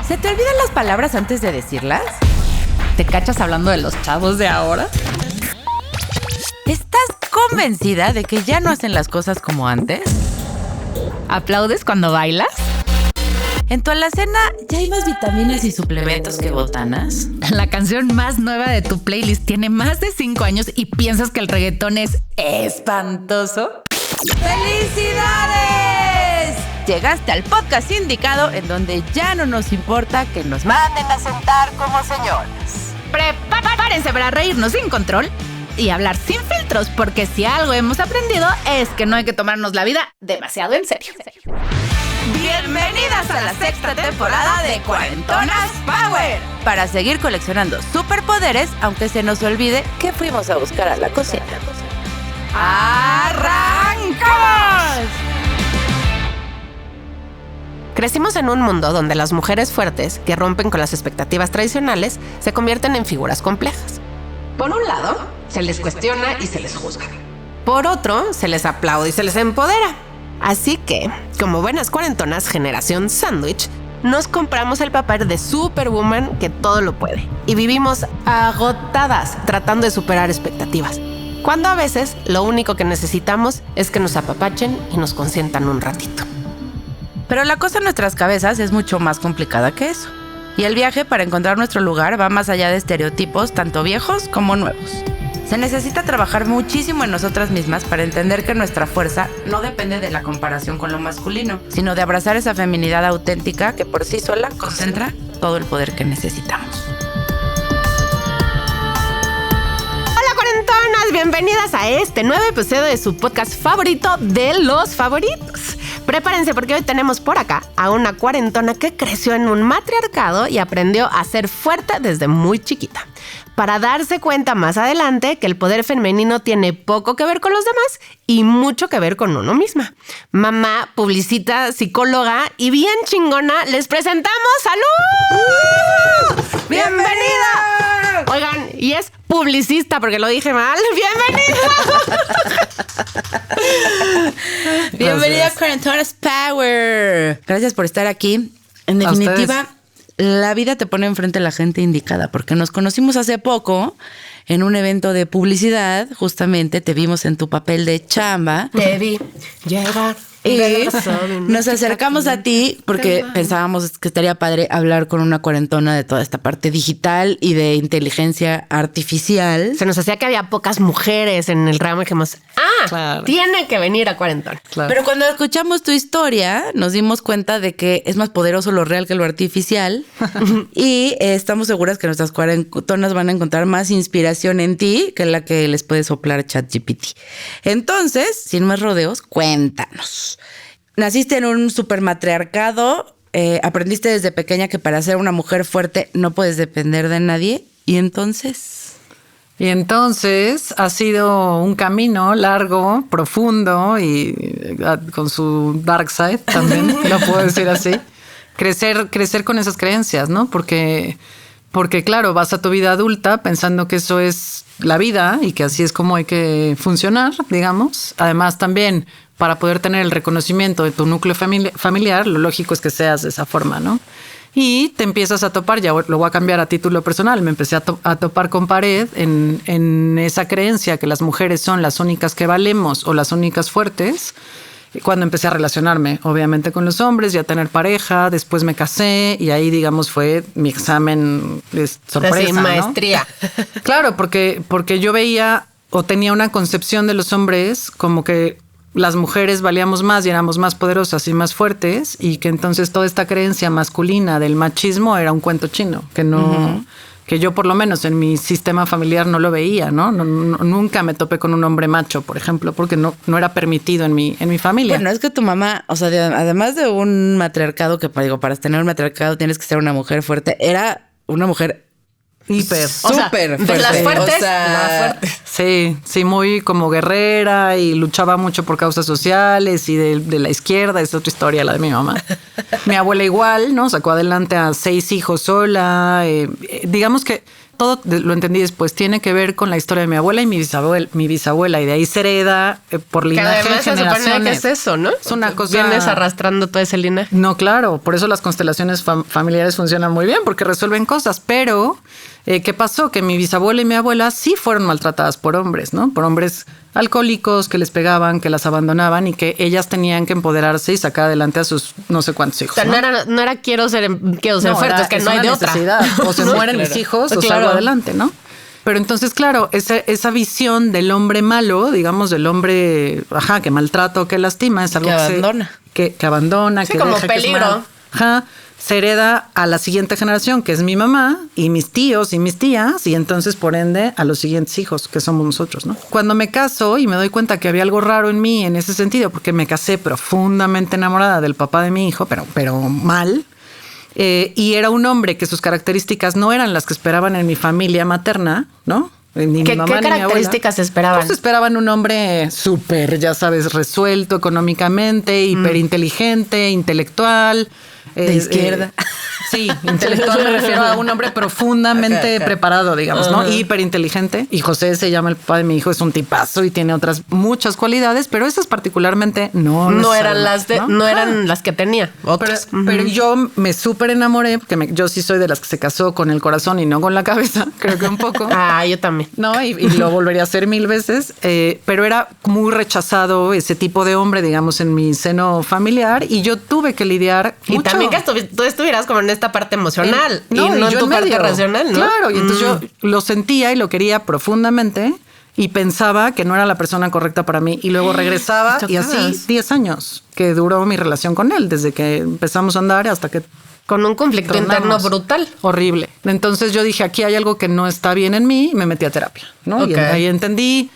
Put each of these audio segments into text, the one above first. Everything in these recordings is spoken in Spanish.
¿Se te olvidan las palabras antes de decirlas? ¿Te cachas hablando de los chavos de ahora? ¿Estás convencida de que ya no hacen las cosas como antes? ¿Aplaudes cuando bailas? ¿En tu alacena ya hay más vitaminas y suplementos que botanas? La canción más nueva de tu playlist tiene más de 5 años y piensas que el reggaetón es espantoso. ¡Felicidades! Llegaste al podcast indicado en donde ya no nos importa que nos manden a sentar como señoras. Prepárense para reírnos sin control y hablar sin filtros, porque si algo hemos aprendido es que no hay que tomarnos la vida demasiado en serio. Bienvenidas a la sexta temporada de Cuarentonas Power, para seguir coleccionando superpoderes, aunque se nos olvide que fuimos a buscar a la cocina. ¡Arrancamos! Crecimos en un mundo donde las mujeres fuertes, que rompen con las expectativas tradicionales, se convierten en figuras complejas. Por un lado, se les cuestiona y se les juzga. Por otro, se les aplaude y se les empodera. Así que, como buenas cuarentonas generación sándwich, nos compramos el papel de Superwoman que todo lo puede. Y vivimos agotadas tratando de superar expectativas. Cuando a veces lo único que necesitamos es que nos apapachen y nos consientan un ratito. Pero la cosa en nuestras cabezas es mucho más complicada que eso. Y el viaje para encontrar nuestro lugar va más allá de estereotipos, tanto viejos como nuevos. Se necesita trabajar muchísimo en nosotras mismas para entender que nuestra fuerza no depende de la comparación con lo masculino, sino de abrazar esa feminidad auténtica que por sí sola concentra todo el poder que necesitamos. Hola cuarentonas, bienvenidas a este nuevo episodio de su podcast favorito de los favoritos. Prepárense porque hoy tenemos por acá a una cuarentona que creció en un matriarcado y aprendió a ser fuerte desde muy chiquita, para darse cuenta más adelante que el poder femenino tiene poco que ver con los demás y mucho que ver con uno misma. Mamá, publicista, psicóloga y bien chingona, les presentamos ¡Salud! ¡Bienvenida! Oigan, y es publicista porque lo dije mal. ¡Bienvenida! Bienvenida a Cuarentonas Power. Gracias por estar aquí. En definitiva, la vida te pone enfrente a la gente indicada, porque nos conocimos hace poco en un evento de publicidad. Justamente te vimos en tu papel de chamba. Te vi llegar. Y nos acercamos a ti porque pensábamos que estaría padre hablar con una cuarentona de toda esta parte digital y de inteligencia artificial. Se nos hacía que había pocas mujeres en el ramo y dijimos, claro, tiene que venir a cuarentona. Claro. Pero cuando escuchamos tu historia, nos dimos cuenta de que es más poderoso lo real que lo artificial. Y estamos seguras que nuestras cuarentonas van a encontrar más inspiración en ti que la que les puede soplar ChatGPT. Entonces, sin más rodeos, cuéntanos. Naciste en un supermatriarcado, aprendiste desde pequeña que para ser una mujer fuerte no puedes depender de nadie. ¿Y entonces? Ha sido un camino largo, profundo y con su dark side también, lo puedo decir así. Crecer con esas creencias, ¿no? Porque claro, vas a tu vida adulta pensando que eso es la vida y que así es como hay que funcionar, digamos. Además también, para poder tener el reconocimiento de tu núcleo familiar, lo lógico es que seas de esa forma, ¿no? Y te empiezas a topar, ya lo voy a cambiar a título personal, me empecé a topar con pared en esa creencia que las mujeres son las únicas que valemos o las únicas fuertes. Cuando empecé a relacionarme, obviamente, con los hombres y a tener pareja, después me casé y ahí, digamos, fue mi examen de sorpresa, sí, maestría. ¿no? Claro, porque yo veía o tenía una concepción de los hombres como que las mujeres valíamos más y éramos más poderosas y más fuertes y que entonces toda esta creencia masculina del machismo era un cuento chino, que no... que yo por lo menos en mi sistema familiar no lo veía, ¿no? Nunca me topé con un hombre macho, por ejemplo, porque no era permitido en mi familia. Bueno, es que tu mamá, o sea, además de un matriarcado, que para tener un matriarcado tienes que ser una mujer fuerte, era una mujer hiper, súper fuerte. De las fuertes, o sea, la fuerte. Sí, muy como guerrera y luchaba mucho por causas sociales y de la izquierda. Es otra historia la de mi mamá. Mi abuela igual, ¿no? Sacó adelante a 6 hijos sola. Digamos que todo lo entendí después. Tiene que ver con la historia de mi abuela y mi bisabuela, y de ahí se hereda por Que linaje además se supone generaciones. que es eso, ¿no? Es una cosa... Vienes arrastrando todo ese linaje. No, claro, por eso las constelaciones familiares funcionan muy bien, porque resuelven cosas, pero ¿qué pasó? Que mi bisabuela y mi abuela sí fueron maltratadas por hombres, ¿no? Por hombres alcohólicos que les pegaban, que las abandonaban y que ellas tenían que empoderarse y sacar adelante a sus no sé cuántos hijos. O sea, no era quiero ser fuerte, es que no hay de otra. O se mueren mis hijos o salgo adelante, ¿no? Pero entonces, claro, esa visión del hombre malo, digamos, del hombre, que maltrata o que lastima, es algo que abandona. Que abandona, Sí, que como deja, peligro. Que es se hereda a la siguiente generación, que es mi mamá y mis tíos y mis tías, y entonces, por ende, a los siguientes hijos, que somos nosotros, ¿no? Cuando me caso y me doy cuenta que había algo raro en mí en ese sentido, porque me casé profundamente enamorada del papá de mi hijo, pero mal, y era un hombre que sus características no eran las que esperaban en mi familia materna, ¿no? Ni ¿Qué mi mamá, ni mi características abuela. esperaban? Pues esperaban un hombre súper, ya sabes, resuelto económicamente, hiperinteligente, intelectual. De izquierda. Sí, intelectual me refiero a un hombre profundamente preparado, digamos, ¿no? Hiperinteligente. Y José se llama el papá de mi hijo, es un tipazo y tiene otras muchas cualidades, pero esas particularmente no eran las que tenía. Pero yo me súper enamoré, porque yo sí soy de las que se casó con el corazón y no con la cabeza, creo que un poco. Yo también. No, y lo volvería a hacer 1000 veces, pero era muy rechazado ese tipo de hombre, digamos, en mi seno familiar, y yo tuve que lidiar mucho. Y también que tú estuvieras como en esta parte emocional y no en yo tu parte medio. racional, ¿no? Claro, y entonces yo lo sentía y lo quería profundamente y pensaba que no era la persona correcta para mí, y luego regresaba y así 10 años que duró mi relación con él, desde que empezamos a andar hasta que con un conflicto interno brutal. Horrible. Entonces yo dije, aquí hay algo que no está bien en mí, y me metí a terapia, ¿no? Okay. Y ahí entendí,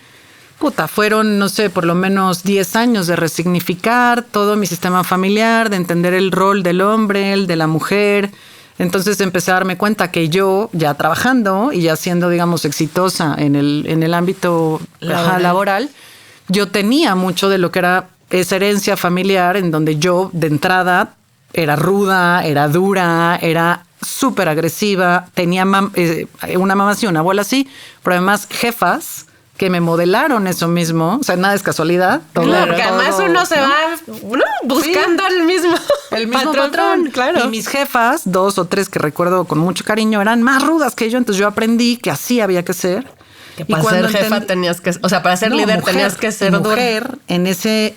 fueron, no sé, por lo menos 10 años de resignificar todo mi sistema familiar, de entender el rol del hombre, el de la mujer. Entonces empecé a darme cuenta que yo, ya trabajando y ya siendo, digamos, exitosa en el ámbito laboral, yo tenía mucho de lo que era esa herencia familiar, en donde yo, de entrada, era ruda, era dura, era súper agresiva, tenía una mamá así, una abuela así, pero además jefas que me modelaron eso mismo. O sea, nada es casualidad. Claro, porque además uno se va buscando el mismo patrón. Claro. Y mis jefas, 2 o 3 que recuerdo con mucho cariño, eran más rudas que yo. Entonces yo aprendí que así había que ser. Que para ser jefa tenías que... O sea, para ser líder tenías que ser mujer en esa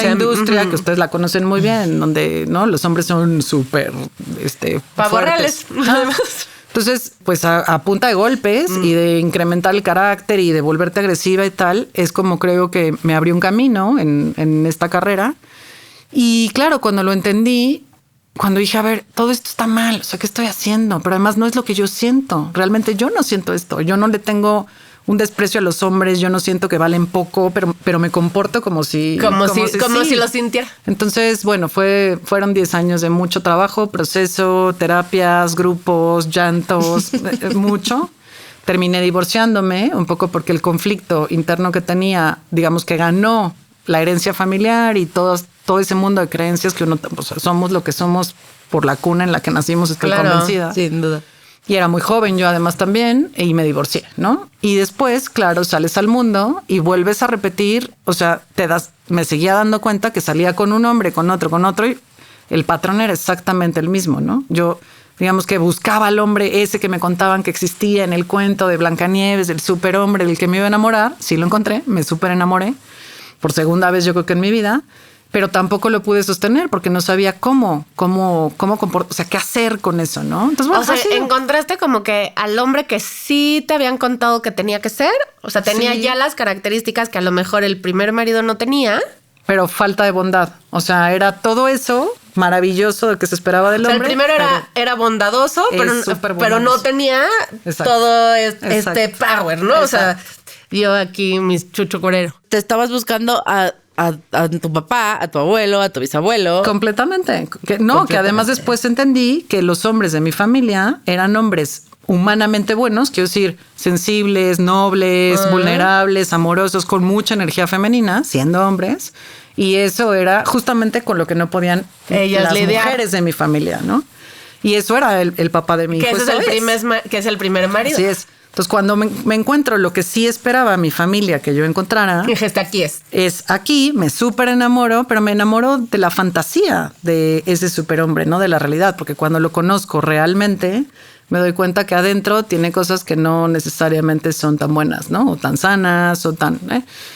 industria que ustedes la conocen muy bien, donde no los hombres son súper pavorreales. Entonces, pues a punta de golpes y de incrementar el carácter y de volverte agresiva y tal, es como creo que me abrió un camino en esta carrera. Y claro, cuando lo entendí, cuando dije, a ver, todo esto está mal, o sea, ¿qué estoy haciendo? Pero además no es lo que yo siento. Realmente yo no siento esto. Yo no le tengo un desprecio a los hombres, yo no siento que valen poco, pero me comporto como si lo sintiera. Entonces, bueno, fueron 10 años de mucho trabajo, proceso, terapias, grupos, llantos, mucho. Terminé divorciándome un poco porque el conflicto interno que tenía, digamos que ganó la herencia familiar y todo ese mundo de creencias que uno, o sea, somos lo que somos por la cuna en la que nacimos, estoy convencida. Sin duda. Y era muy joven yo además también, y me divorcié, ¿no? Y después, claro, sales al mundo y vuelves a repetir, o sea, me seguía dando cuenta que salía con un hombre, con otro, y el patrón era exactamente el mismo, ¿no? Yo, digamos que buscaba al hombre ese que me contaban que existía en el cuento de Blancanieves, el superhombre del que me iba a enamorar. Sí lo encontré, me súper enamoré, por segunda vez yo creo que en mi vida. Pero tampoco lo pude sostener porque no sabía cómo comportar, o sea, qué hacer con eso, ¿no? Entonces, bueno, o sea, encontraste como que al hombre que sí te habían contado que tenía que ser, o sea, tenía ya las características que a lo mejor el primer marido no tenía. Pero falta de bondad, o sea, era todo eso maravilloso de que se esperaba del hombre. El primero era bondadoso, pero no tenía todo este power, ¿no? Exacto. O sea, yo aquí mis chucho corero. Te estabas buscando a tu papá, a tu abuelo, a tu bisabuelo. Completamente. Que además después entendí que los hombres de mi familia eran hombres humanamente buenos, quiero decir, sensibles, nobles, vulnerables, amorosos, con mucha energía femenina, siendo hombres. Y eso era justamente con lo que no podían ellas las lidiar. Mujeres de mi familia, ¿no? Y eso era el papá de mi hijo. Que es el primer marido. Así es. Entonces, cuando me encuentro lo que sí esperaba mi familia que yo encontrara, Dijiste, aquí es. Es aquí, me súper enamoro, pero me enamoro de la fantasía de ese superhombre, no de la realidad, porque cuando lo conozco realmente, me doy cuenta que adentro tiene cosas que no necesariamente son tan buenas, ¿no? O tan sanas, o tan...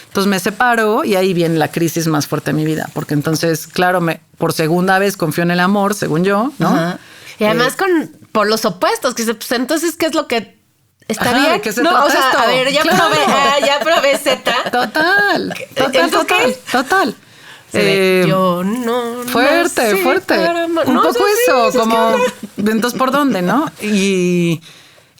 Entonces me separo y ahí viene la crisis más fuerte de mi vida, porque entonces, claro, por segunda vez confío en el amor, según yo, ¿no? Ajá. Y además por los opuestos, que pues entonces, ¿qué es lo que está Ajá, bien? ¿de qué se no, trata o sea, esto? a ver, ya Claro. probé Z. Total. Yo no. Fuerte, nací fuerte. para amar. Un No, poco sí, eso, sí, como es que entonces por dónde, ¿no? Y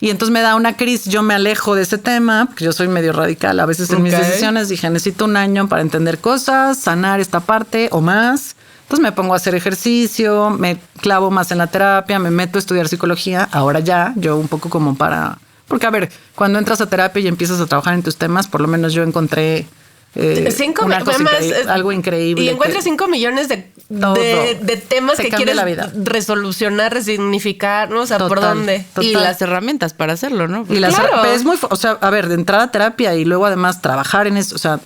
entonces me da una crisis, yo me alejo de ese tema, porque yo soy medio radical a veces en mis Ok. decisiones. Dije, necesito un año para entender cosas, sanar esta parte o más. Entonces me pongo a hacer ejercicio, me clavo más en la terapia, me meto a estudiar psicología. Ahora ya, yo un poco como para... Porque a ver, cuando entras a terapia y empiezas a trabajar en tus temas, por lo menos yo encontré... una cosa algo increíble. Y encuentras 5 millones de temas Te que cambia quieres la vida. resolucionar, resignificar, ¿no? O sea, ¿por Total. dónde? Y Total. las herramientas para hacerlo, ¿no? Y Claro. pero es muy, o sea, a ver, de entrar a terapia y luego además trabajar en eso, o sea,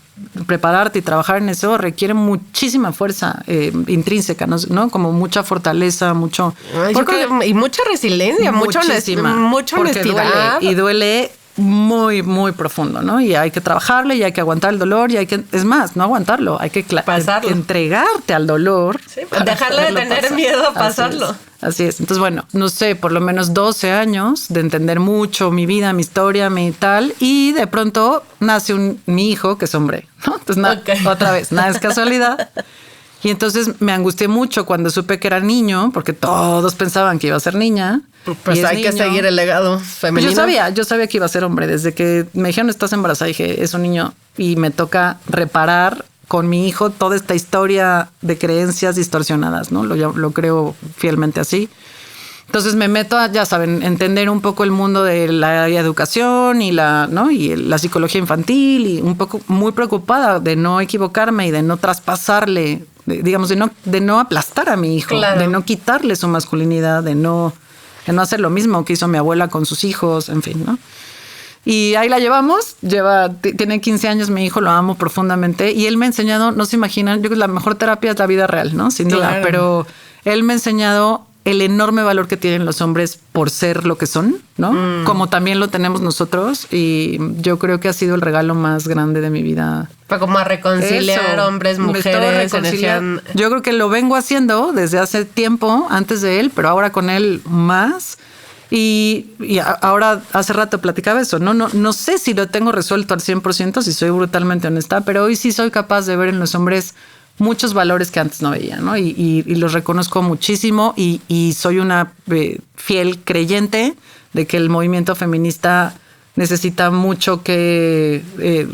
prepararte y trabajar en eso requiere muchísima fuerza intrínseca, ¿no? Como mucha fortaleza, mucho... Yo creo que- y mucha resiliencia, mucha muchísima, porque honestidad. duele muy, muy profundo, ¿no? Y hay que trabajarle y hay que aguantar el dolor y hay que, es más, no aguantarlo, hay que Pasarlo. entregarte al dolor. Sí, para dejarle de poderlo tener pasar. miedo a Así pasarlo. es. Así es. Entonces, bueno, no sé, por lo menos 12 años de entender mucho mi vida, mi historia, mi tal, y de pronto nace mi hijo, que es hombre, ¿no? Entonces, Ok. otra vez, nada es casualidad. Y entonces me angustié mucho cuando supe que era niño, porque todos pensaban que iba a ser niña. Pues y es hay que niño. seguir el legado Pues femenino. yo sabía que iba a ser hombre. Desde que me dijeron estás embarazada, dije, es un niño y me toca reparar con mi hijo toda esta historia de creencias distorsionadas, ¿no? Lo creo fielmente así. Entonces me meto a, ya saben, entender un poco el mundo de la educación y ¿no? Y la psicología infantil, y un poco muy preocupada de no equivocarme y de no traspasarle, digamos, de no aplastar a mi hijo, Claro. de no quitarle su masculinidad, de no hacer lo mismo que hizo mi abuela con sus hijos, en fin, ¿no? Y ahí la llevamos, tiene 15 años mi hijo, lo amo profundamente, y él me ha enseñado, no se imaginan, yo creo que la mejor terapia es la vida real, ¿no? Sin duda, Claro. pero él me ha enseñado el enorme valor que tienen los hombres por ser lo que son, ¿no? Como también lo tenemos nosotros, y yo creo que ha sido el regalo más grande de mi vida. Fue como a reconciliar Eso, hombres, me estoy mujeres, reconciliando. Yo creo que lo vengo haciendo desde hace tiempo, antes de él, pero ahora con él más. Y ahora, hace rato platicaba eso, no sé si lo tengo resuelto al 100%, si soy brutalmente honesta, pero hoy sí soy capaz de ver en los hombres muchos valores que antes no veía, ¿no? Y los reconozco muchísimo y soy una fiel creyente de que el movimiento feminista necesita mucho que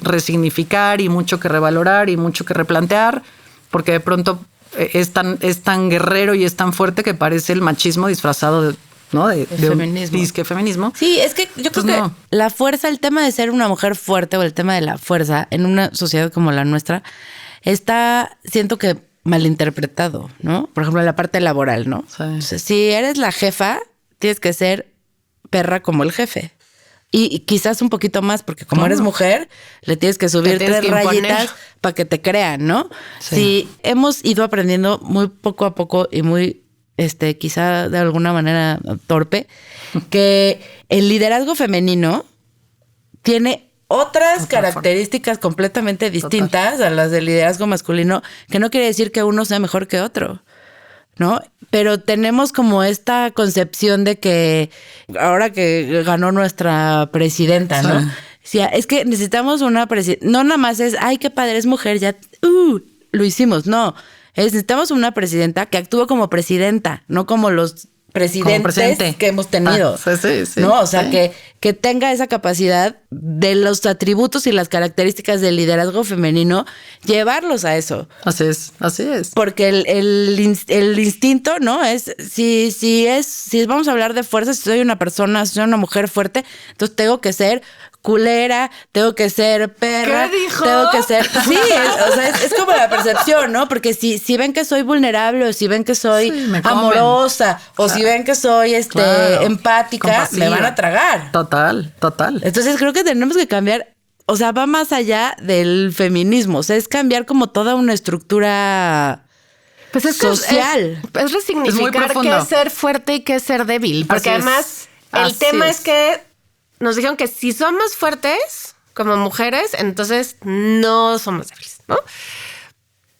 resignificar y mucho que revalorar y mucho que replantear, porque de pronto es tan guerrero y es tan fuerte que parece el machismo disfrazado ¿no? de feminismo. un disque feminismo. Sí, es que yo creo que no. la fuerza, el tema de ser una mujer fuerte o el tema de la fuerza en una sociedad como la nuestra siento que malinterpretado, ¿no? Por ejemplo, en la parte laboral, ¿no? Sí. O sea, si eres la jefa, tienes que ser perra como el jefe. Y quizás un poquito más, porque como eres mujer, le tienes que subir Te tienes 3 que imponer. rayitas para que te crean, ¿no? Sí. Sí, hemos ido aprendiendo muy poco a poco y muy, quizá de alguna manera torpe, que el liderazgo femenino tiene otras características completamente distintas a las del liderazgo masculino, que no quiere decir que uno sea mejor que otro, ¿no? Pero tenemos como esta concepción de que ahora que ganó nuestra presidenta, ¿no? Sí. Sí, es que necesitamos una presidenta. No nada más es, ay, qué padre, es mujer, ya, lo hicimos. No, necesitamos una presidenta que actúe como presidenta, no como los presidentes que hemos tenido. Sí. ¿No? O sea, Sí. que tenga esa capacidad de los atributos y las características del liderazgo femenino, llevarlos a eso. Así es. Porque el instinto, ¿no? Es, si vamos a hablar de fuerza, si soy una persona, si soy una mujer fuerte, entonces tengo que ser culera, tengo que ser perra. ¿Qué dijo? Tengo que ser... Sí, es como la percepción, ¿no? Porque si ven que soy vulnerable o si ven que soy Sí, me comen. amorosa o si si ven que soy empática, compasiva. me van a tragar. Total. Entonces creo que tenemos que cambiar, o sea, va más allá del feminismo, o sea, es cambiar como toda una estructura Pues es que social. es resignificar qué es ser fuerte y qué es ser débil. Porque Así es. además el Así tema es. es que nos dijeron que si somos fuertes como mujeres, entonces no somos débiles, ¿no?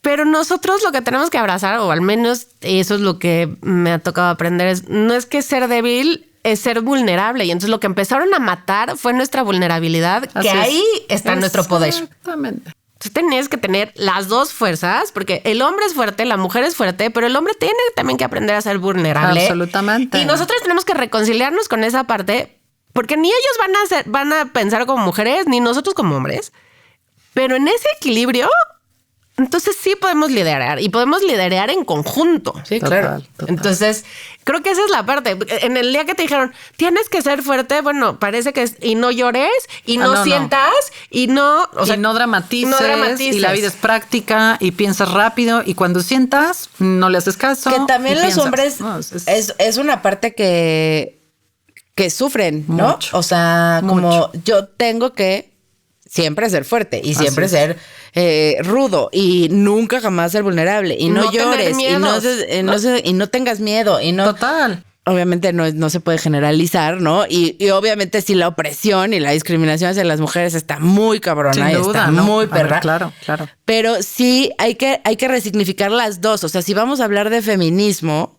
Pero nosotros lo que tenemos que abrazar, o al menos eso es lo que me ha tocado aprender, no es que ser débil, es ser vulnerable. Y entonces lo que empezaron a matar fue nuestra vulnerabilidad, que Así es. ahí está nuestro poder. Exactamente. Tú tenías que tener las dos fuerzas, porque el hombre es fuerte, la mujer es fuerte, pero el hombre tiene también que aprender a ser vulnerable. Absolutamente. Y nosotros tenemos que reconciliarnos con esa parte, porque ni ellos van a pensar como mujeres, ni nosotros como hombres. Pero en ese equilibrio, entonces sí podemos liderar y podemos liderar en conjunto. Sí, Total, claro. total. Entonces, creo que esa es la parte. En el día que te dijeron, tienes que ser fuerte, bueno, parece que es, y no llores, y no, no. sientas, y no, o sea, y no dramatices, no dramatices. y la vida es práctica, y piensas rápido, y cuando sientas, no le haces caso. Que también y los piensas. hombres No, es una parte que sufren, ¿no? Mucho. O sea, como Mucho. yo tengo que siempre ser fuerte y siempre es. ser rudo y nunca jamás ser vulnerable y no, No tener llores miedos. y no tengas miedo y no. Total. Obviamente no se puede generalizar, ¿no? Y obviamente sí la opresión y la discriminación hacia las mujeres está muy cabrona, Sin duda, está ¿no? muy A ver, perra. claro. Pero sí hay que resignificar las dos. O sea, si vamos a hablar de feminismo,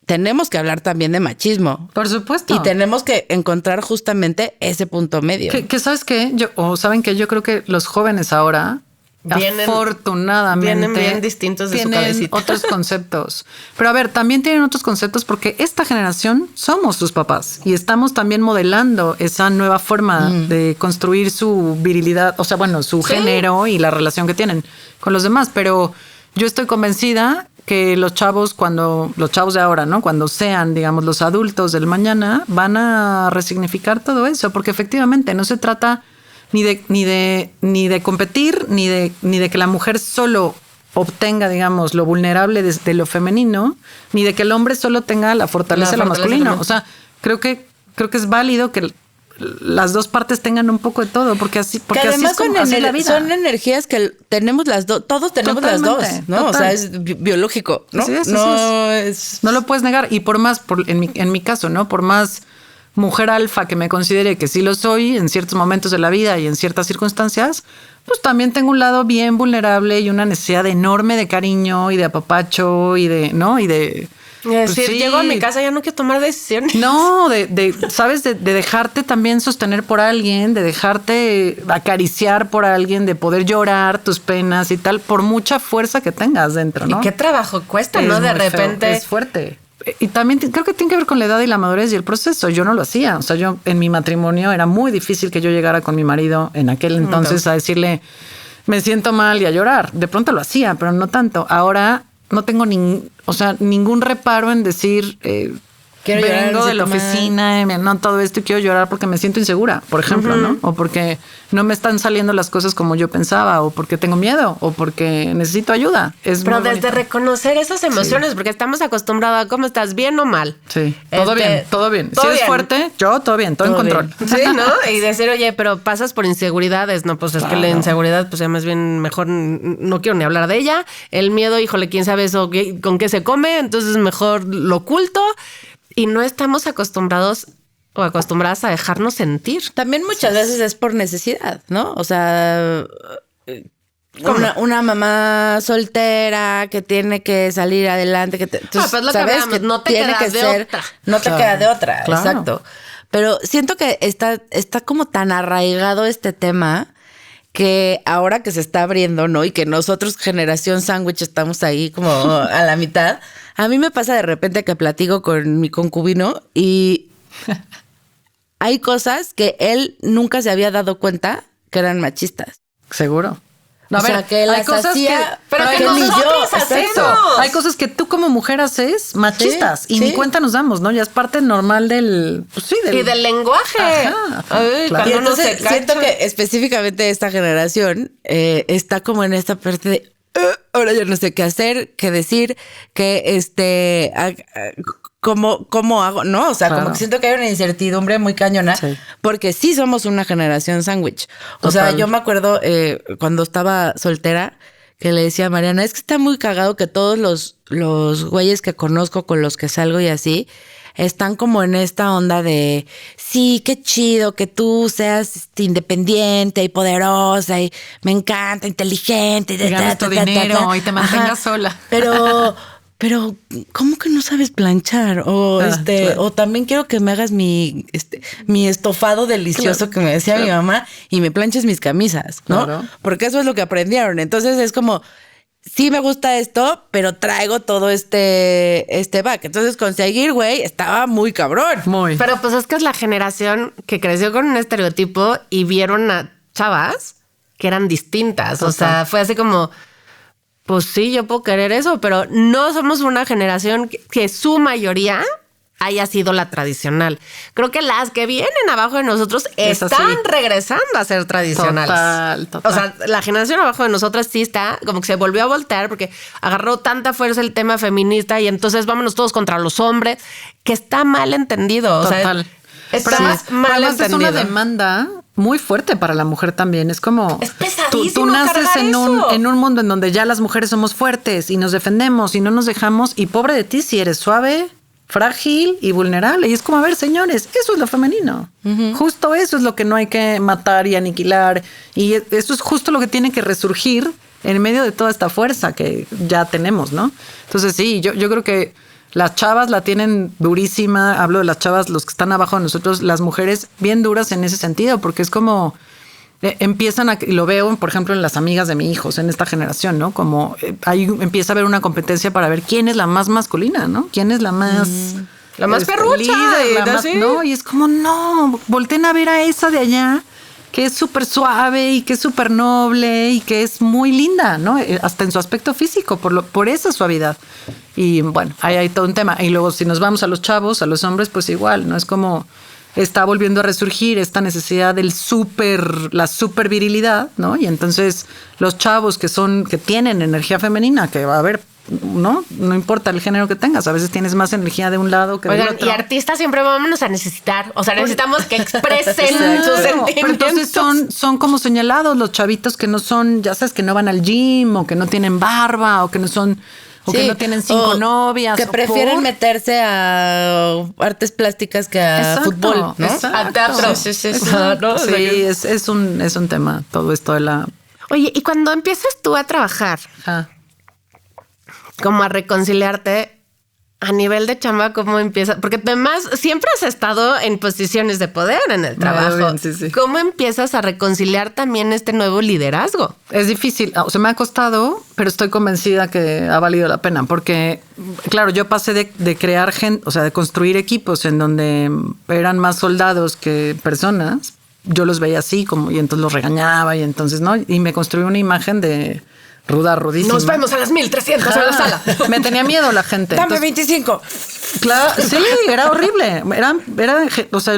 tenemos que hablar también de machismo. Por supuesto. Y tenemos que encontrar justamente ese punto medio. Que sabes qué, saben que yo creo que los jóvenes ahora, Vienen- afortunadamente, vienen bien distintos de su tienen cabecita. otros conceptos. Pero a ver, también tienen otros conceptos porque esta generación somos sus papás y estamos también modelando esa nueva forma de construir su virilidad, o sea, bueno, su género y la relación que tienen con los demás. Pero yo estoy convencida que los chavos de ahora, ¿no? Cuando sean, digamos, los adultos del mañana, van a resignificar todo eso, porque efectivamente no se trata ni de competir, ni de que la mujer solo obtenga, digamos, lo vulnerable de lo femenino, ni de que el hombre solo tenga la fortaleza de lo masculino. O sea, creo que es válido que las dos partes tengan un poco de todo, porque así además es como así es la vida. son energías que tenemos las dos, todos tenemos Totalmente, las dos, ¿no? total. O sea, es biológico, ¿no? Así es, es. No lo puedes negar. Y en mi caso, ¿no? Por más mujer alfa que me considere que sí lo soy en ciertos momentos de la vida y en ciertas circunstancias, pues también tengo un lado bien vulnerable y una necesidad enorme de cariño y de apapacho y de, ¿no? Y de... Es decir, sí. llego a mi casa, ya no quiero tomar decisiones. No, ¿sabes? De dejarte también sostener por alguien, de dejarte acariciar por alguien, de poder llorar tus penas y tal, por mucha fuerza que tengas dentro, ¿no? Y qué trabajo cuesta, Es ¿no? De muy feo, repente. es fuerte. Y también creo que tiene que ver con la edad y la madurez y el proceso. Yo no lo hacía. O sea, yo en mi matrimonio era muy difícil que yo llegara con mi marido en aquel entonces a decirle, me siento mal y a llorar. De pronto lo hacía, pero no tanto. Ahora no tengo ningún reparo en decir, Quiero llorar, vengo me de la siento mal. oficina, no todo esto y quiero llorar porque me siento insegura, por ejemplo, ¿no? O porque no me están saliendo las cosas como yo pensaba, o porque tengo miedo, o porque necesito ayuda. Pero muy desde bonito. reconocer esas emociones, porque estamos acostumbrados a cómo estás, bien o mal. Sí, todo bien, todo bien. todo Si eres bien. fuerte, todo bien, todo en control. Sí, ¿no? Y decir, oye, pero pasas por inseguridades. No, pues es que la inseguridad, pues ya más bien mejor no quiero ni hablar de ella. El miedo, híjole, quién sabe eso, con qué se come, entonces mejor lo oculto. Y no estamos acostumbrados o acostumbradas a dejarnos sentir. También muchas veces es por necesidad, ¿no? O sea, una mamá soltera que tiene que salir adelante, entonces, pues lo que sabes hablábamos, que no te tiene queda que de ser, otra. no te Claro, queda de otra, claro. exacto. Pero siento que está como tan arraigado este tema que ahora que se está abriendo, ¿no? Y que nosotros, generación sándwich, estamos ahí como a la mitad. A mí me pasa de repente que platico con mi concubino y hay cosas que él nunca se había dado cuenta que eran machistas. Seguro. O sea, que las hacía, pero que que ni nosotros yo, hacemos. exacto. Hay cosas que tú como mujer haces machistas Sí, y sí. ni cuenta nos damos, ¿no? Ya es parte normal del... Pues sí, Y del lenguaje. Ajá, Ay, claro. Y cuando uno entonces se siento cacha. que específicamente esta generación está como en esta parte de ahora yo no sé qué hacer, qué decir, que ¿cómo hago? ¿No? O sea, Claro. como que siento que hay una incertidumbre muy cañona, Sí. porque sí somos una generación sándwich. O sea, Total. yo me acuerdo cuando estaba soltera, que le decía a Mariana, es que está muy cagado que todos los güeyes que conozco, con los que salgo y así, están como en esta onda de, sí, qué chido que tú seas independiente y poderosa y me encanta, inteligente. Y ganes tu dinero y te mantengas sola. Pero, ¿cómo que no sabes planchar? O claro. o también quiero que me hagas mi estofado delicioso que me decía mi mamá y me planches mis camisas, ¿no? Claro. Porque eso es lo que aprendieron. Entonces es como, sí me gusta esto, pero traigo todo este back. Entonces conseguir, güey, estaba muy cabrón. Muy. Pero pues es que es la generación que creció con un estereotipo y vieron a chavas que eran distintas. O sea, fue así como, pues sí, yo puedo querer eso, pero no somos una generación que su mayoría haya sido la tradicional. Creo que las que vienen abajo de nosotros Eso están sí. regresando a ser tradicionales. Total. O sea, la generación abajo de nosotras sí está como que se volvió a voltear porque agarró tanta fuerza el tema feminista y entonces vámonos todos contra los hombres, que está mal entendido. O Total. sea, está mal Además, entendido. es una demanda muy fuerte para la mujer también. Es como Es pesadísimo tú naces cargar eso. en un mundo en donde ya las mujeres somos fuertes y nos defendemos y no nos dejamos. Y pobre de ti si eres suave, frágil y vulnerable. Y es como, a ver, señores, eso es lo femenino. Justo eso es lo que no hay que matar y aniquilar. Y eso es justo lo que tiene que resurgir en medio de toda esta fuerza que ya tenemos, ¿no? Entonces sí, yo creo que las chavas la tienen durísima. Hablo de las chavas, los que están abajo de nosotros, las mujeres bien duras en ese sentido, porque es como empiezan a, y lo veo, por ejemplo, en las amigas de mis hijos, en esta generación, ¿no? Como ahí empieza a haber una competencia para ver quién es la más masculina, ¿no? ¿Quién es la más... La más perrucha, líder, la y más- así. ¿no? Y es como, no, volteen a ver a esa de allá, que es súper suave y que es súper noble y que es muy linda, ¿no? Hasta en su aspecto físico, por esa suavidad. Y bueno, ahí hay todo un tema. Y luego si nos vamos a los chavos, a los hombres, pues igual, ¿no? Es como está volviendo a resurgir esta necesidad del la super virilidad, ¿no? Y entonces los chavos que tienen energía femenina, que va a haber, ¿no? No importa el género que tengas, a veces tienes más energía de un lado que del Oigan, otro. y artistas siempre vamos a necesitar. O sea, necesitamos que expresen Exacto. sus Pero sentimientos. entonces son como señalados los chavitos que no son, ya sabes, que no van al gym o que no tienen barba o que no son, o que Sí, no tienen 5 o novias. que o prefieren por- meterse a artes plásticas que a Exacto, fútbol, ¿no? exacto. Al teatro. Sí. ¿No? O sea, Sí, que- es un tema todo esto de la... Oye, y cuando empiezas tú a trabajar, Ajá. como a reconciliarte a nivel de chamba, ¿cómo empiezas? Porque además siempre has estado en posiciones de poder en el trabajo. bien, sí. ¿Cómo empiezas a reconciliar también este nuevo liderazgo? Es difícil, o sea, me ha costado, pero estoy convencida que ha valido la pena, porque, claro, yo pasé de crear gente, o sea, de construir equipos en donde eran más soldados que personas, yo los veía así, como, y entonces los regañaba, y entonces, ¿no? Y me construí una imagen de rudísima. Nos vemos a las 1300 en la sala. Me tenía miedo la gente. Dame Entonces, 25. claro, sí, era horrible. O sea,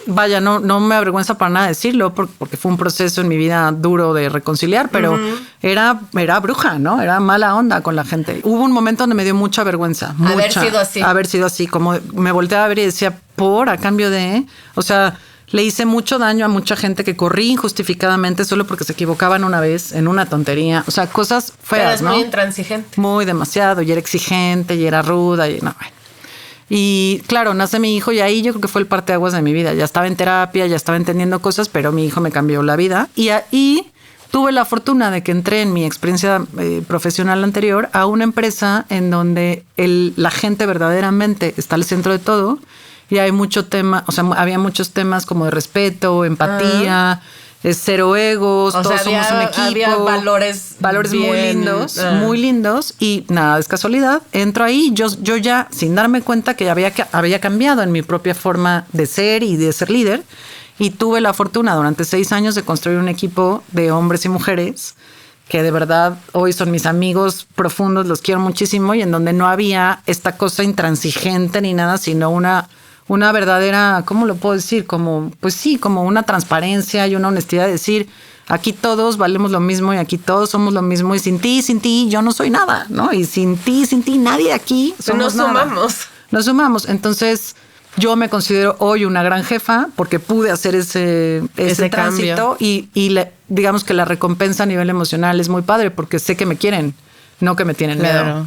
vaya, no me avergüenza para nada decirlo, porque fue un proceso en mi vida duro de reconciliar, pero era bruja, ¿no? Era mala onda con la gente. Hubo un momento donde me dio mucha vergüenza. Haber mucha, sido así. Haber sido así, como me volteaba a ver y decía, a cambio de, o sea, le hice mucho daño a mucha gente que corrí injustificadamente solo porque se equivocaban una vez en una tontería. O sea, cosas feas, Eres ¿no? muy intransigente. Muy demasiado, y era exigente, y era ruda, y no, bueno. Y claro, nace mi hijo y ahí yo creo que fue el parteaguas de mi vida. Ya estaba en terapia, ya estaba entendiendo cosas, pero mi hijo me cambió la vida. Y ahí tuve la fortuna de que entré en mi experiencia profesional anterior a una empresa en donde la gente verdaderamente está al centro de todo. Y hay mucho tema, o sea, había muchos temas como de respeto, empatía, cero egos, O todos sea, somos un equipo. había valores muy bien, muy lindos, y nada, es casualidad. Entro ahí, yo ya sin darme cuenta que había cambiado en mi propia forma de ser y de ser líder, y tuve la fortuna durante 6 años de construir un equipo de hombres y mujeres que de verdad hoy son mis amigos profundos, los quiero muchísimo, y en donde no había esta cosa intransigente ni nada, sino una verdadera, ¿cómo lo puedo decir? Como, pues sí, como una transparencia y una honestidad de decir, aquí todos valemos lo mismo y aquí todos somos lo mismo, y sin ti, yo no soy nada, ¿no? Y sin ti, nadie aquí somos Nos nada. sumamos. nos sumamos. Entonces, yo me considero hoy una gran jefa porque pude hacer ese tránsito y digamos que la recompensa a nivel emocional es muy padre porque sé que me quieren, no que me tienen miedo.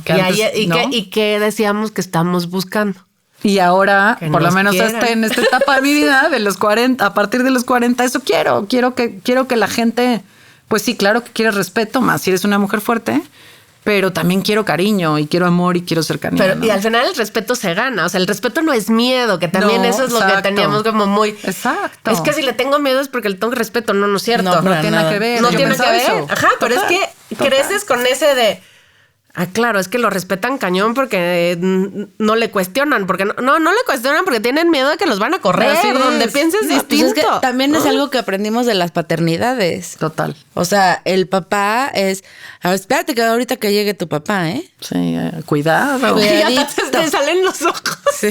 ¿Y qué decíamos que estamos buscando? Y ahora, que por lo menos quieran. en esta etapa de mi vida, de los 40, a partir de los 40, eso quiero que la gente, pues sí, claro que quiere respeto, más si eres una mujer fuerte, pero también quiero cariño y quiero amor y quiero cercanía. Pero, ¿no? y al final el respeto se gana. O sea, el respeto no es miedo, que también No, eso es lo que exacto. teníamos como muy... Exacto. Es que si le tengo miedo es porque le tengo respeto. No es cierto. No, No tiene nada que ver. No Yo tiene que pensaba ver. eso. Ajá, pero Total, es que total. creces con ese de... Ah, claro, es que lo respetan cañón porque no le cuestionan. Porque no le cuestionan porque tienen miedo de que los van a correr. Así es. Donde pienses No, pues distinto. es que también es algo que aprendimos de las paternidades. Total. O sea, el papá es... A ver, espérate que ahorita que llegue tu papá, ¿eh? Sí, cuidado. Y ya Cuidadito. te salen los ojos. Sí.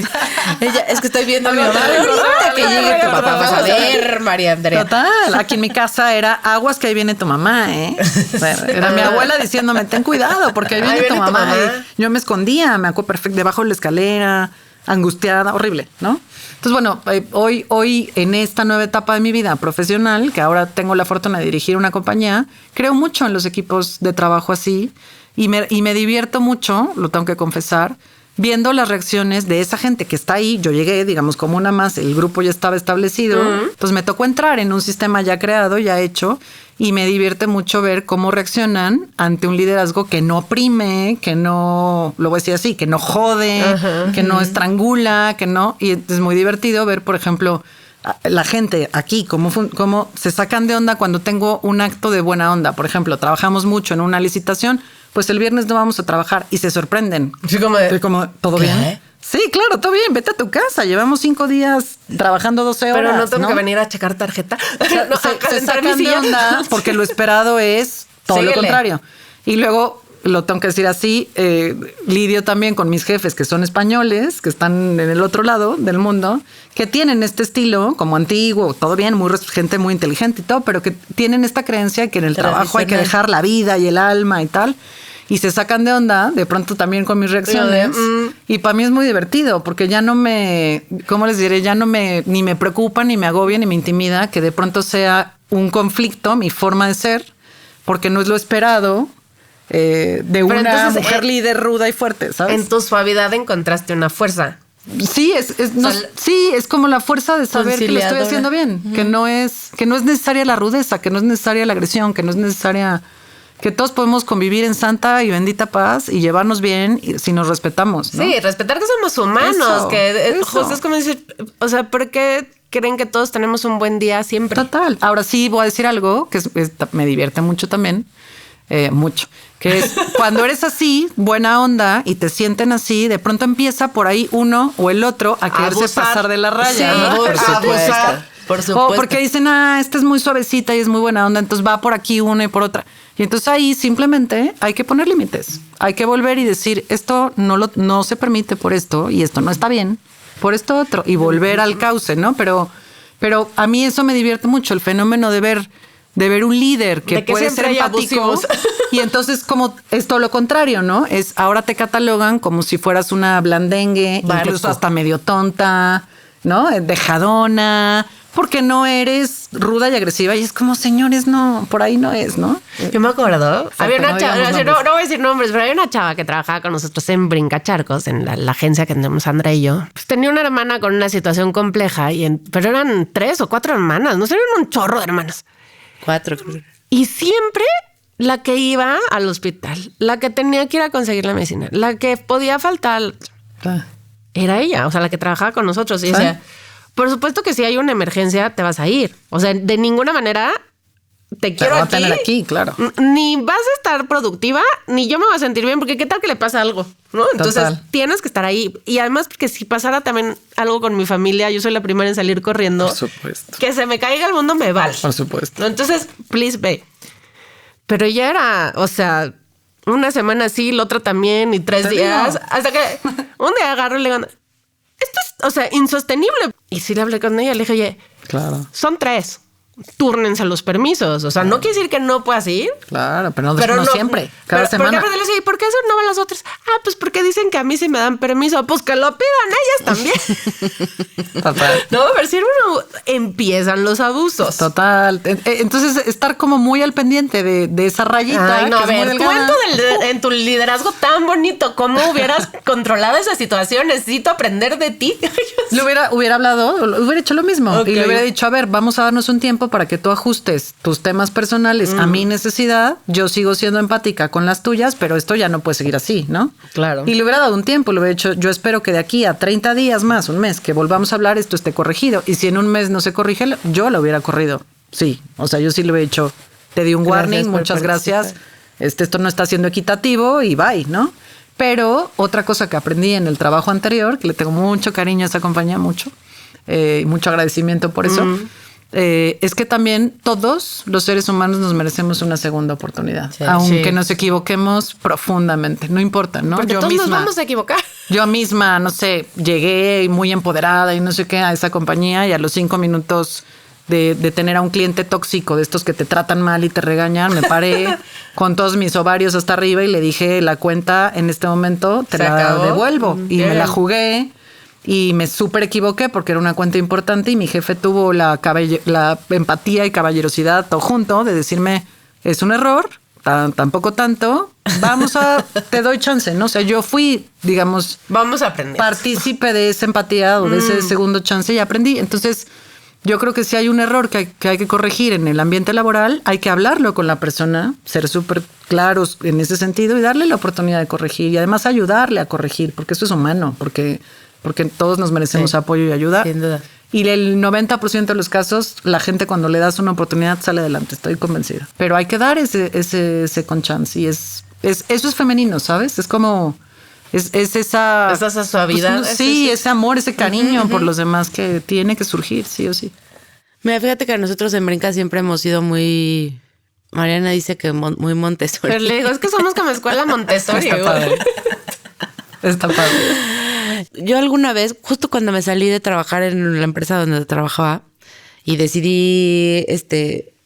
Es que estoy viendo a mi Algo mamá. te recordó, Ahorita que algo llegue te tu papá. recordó. Vas a ver, María Andrea. Total. Aquí en mi casa era aguas que ahí viene tu mamá, ¿eh? O sea, era mi abuela diciéndome, ten cuidado porque ahí viene, tu mamá. Y yo me escondía, me acuerdo perfecto, debajo de la escalera, angustiada, horrible, ¿no? Entonces, bueno, hoy en esta nueva etapa de mi vida profesional, que ahora tengo la fortuna de dirigir una compañía, creo mucho en los equipos de trabajo así y me divierto mucho, lo tengo que confesar, viendo las reacciones de esa gente que está ahí. Yo llegué, digamos, como una más, el grupo ya estaba establecido, entonces me tocó entrar en un sistema ya creado, ya hecho, y me divierte mucho ver cómo reaccionan ante un liderazgo que no oprime, que no, lo voy a decir así, que no jode, que no estrangula, que no, y es muy divertido ver, por ejemplo, la gente aquí, cómo se sacan de onda cuando tengo un acto de buena onda. Por ejemplo, trabajamos mucho en una licitación, pues el viernes no vamos a trabajar y se sorprenden. Sí, como de... Estoy como, ¿todo ¿qué? bien? Sí, claro, todo bien, vete a tu casa. Llevamos 5 días trabajando 12 horas. Pero no tengo que venir a checar tarjeta. No, a se calentar mi sacan de silla. onda porque lo esperado es todo Síguele. lo contrario. Y luego, lo tengo que decir así, lidio también con mis jefes que son españoles, que están en el otro lado del mundo, que tienen este estilo como antiguo, todo bien, gente muy inteligente y todo, pero que tienen esta creencia que en el trabajo hay que dejar la vida y el alma y tal. Y se sacan de onda, de pronto también con mis reacciones. Y para mí es muy divertido, porque ya no me, ¿cómo les diré? Ya no ni me preocupa, ni me agobia, ni me intimida que de pronto sea un conflicto, mi forma de ser, porque no es lo esperado de una entonces, mujer líder ruda y fuerte, ¿sabes? En tu suavidad encontraste una fuerza. Sí, es como la fuerza de saber que lo estoy haciendo bien, que no es necesaria la rudeza, que no es necesaria la agresión, que no es necesaria... Que todos podemos convivir en santa y bendita paz y llevarnos bien si nos respetamos, ¿no? Sí, respetar que somos humanos. Eso. Justo es como decir, o sea, ¿por qué creen que todos tenemos un buen día siempre? Total. Ahora sí voy a decir algo que me divierte mucho también, mucho, que es cuando eres así, buena onda y te sienten así, de pronto empieza por ahí uno o el otro a quererse Abusar. pasar de la raya. Sí, ¿no? Por supuesto. Por supuesto. O porque dicen, esta es muy suavecita y es muy buena onda, entonces va por aquí una y por otra. Y entonces ahí simplemente hay que poner límites. Hay que volver y decir, esto no se permite por esto y esto no está bien por esto otro. Y volver al cauce, ¿no? Pero a mí eso me divierte mucho, el fenómeno de ver un líder que puede ser empático. Y entonces como es todo lo contrario, ¿no? Ahora te catalogan como si fueras una blandengue, incluso hasta medio tonta, ¿no? Dejadona, porque no eres ruda y agresiva. Y es como, señores, no, por ahí no es, ¿no? Yo me acuerdo. Había una no chava, digamos no voy a decir nombres, pero había una chava que trabajaba con nosotros en Brincacharcos, en la agencia que tenemos Andrea y yo. Pues tenía una hermana con una situación compleja, pero eran 3 o 4 hermanas, no sé, eran un chorro de hermanas. 4, creo. Y siempre la que iba al hospital, la que tenía que ir a conseguir la medicina, la que podía faltar, era ella, o sea, la que trabajaba con nosotros. Y decía, por supuesto que si hay una emergencia te vas a ir. O sea, de ninguna manera te quiero va a aquí. tener aquí, claro. Ni vas a estar productiva, ni yo me voy a sentir bien, porque qué tal que le pasa algo, ¿no? Entonces tienes que estar ahí. Y además, porque si pasara también algo con mi familia, yo soy la primera en salir corriendo. Por supuesto. Que se me caiga el mundo, me vale. Por supuesto. ¿No? Entonces, please, ve. Pero ya era, o sea, una semana así, la otra también, y 3 días. Digo. Hasta que un día agarro y le digo, esto es, o sea, insostenible. Y sí le hablé con ella, le dije, oye, Claro. son 3. túrnense los permisos. O sea, no quiere decir que no puedas ir. Claro, pero no siempre. Cada semana. Porque le decía, ¿y por qué eso no van las otras? Pues porque dicen que a mí sí me dan permiso. Pues que lo pidan ellas también. Total. No, a ver si uno empiezan los abusos. Total. Entonces, estar como muy al pendiente de esa rayita. Ay, no, que a ver, es muy tú en tu liderazgo tan bonito, ¿cómo hubieras controlado esa situación? Necesito aprender de ti. Le hubiera hablado, hubiera hecho lo mismo. Okay. Y le hubiera dicho, a ver, vamos a darnos un tiempo para que tú ajustes tus temas personales a mi necesidad. Yo sigo siendo empática con las tuyas, pero esto ya no puede seguir así, ¿no? Claro. Y le hubiera dado un tiempo, le hubiera dicho, yo espero que de aquí a 30 días más, un mes, que volvamos a hablar, esto esté corregido. Y si en un mes no se corrige, yo lo hubiera corrido. Sí, o sea, yo sí le hubiera dicho, te di un warning, muchas gracias. Esto no está siendo equitativo y bye, ¿no? Pero otra cosa que aprendí en el trabajo anterior, que le tengo mucho cariño a esa compañía, mucho agradecimiento por eso, es que también todos los seres humanos nos merecemos una segunda oportunidad, aunque nos equivoquemos profundamente, no importa, ¿no? Porque todos nos vamos a equivocar. Yo misma, no sé, llegué muy empoderada y no sé qué a esa compañía y a los 5 minutos de tener a un cliente tóxico, de estos que te tratan mal y te regañan, me paré con todos mis ovarios hasta arriba y le dije, la cuenta en este momento te la devuelvo. Y me la jugué y me súper equivoqué porque era una cuenta importante y mi jefe tuvo la empatía y caballerosidad todo junto de decirme, es un error, tampoco tanto, te doy chance, ¿no? O sea, yo fui, digamos, vamos a aprender, partícipe de esa empatía o de ese segundo chance y aprendí. Entonces, yo creo que si hay un error que hay que corregir en el ambiente laboral, hay que hablarlo con la persona, ser súper claros en ese sentido y darle la oportunidad de corregir y además ayudarle a corregir, porque eso es humano, porque todos nos merecemos apoyo y ayuda. Sin duda. Y el 90% de los casos, la gente cuando le das una oportunidad sale adelante, estoy convencida. Pero hay que dar ese second chance y eso es femenino, ¿sabes? Es como... Es esa suavidad. Pues, sí, ese amor, ese cariño por los demás que tiene que surgir, sí o sí. Mira, fíjate que nosotros en Brinca siempre hemos sido muy... Mariana dice que muy Montessori. Pero le digo, es que somos como escuela Montessori. Está padre. Está padre. Yo alguna vez, justo cuando me salí de trabajar en la empresa donde trabajaba y decidí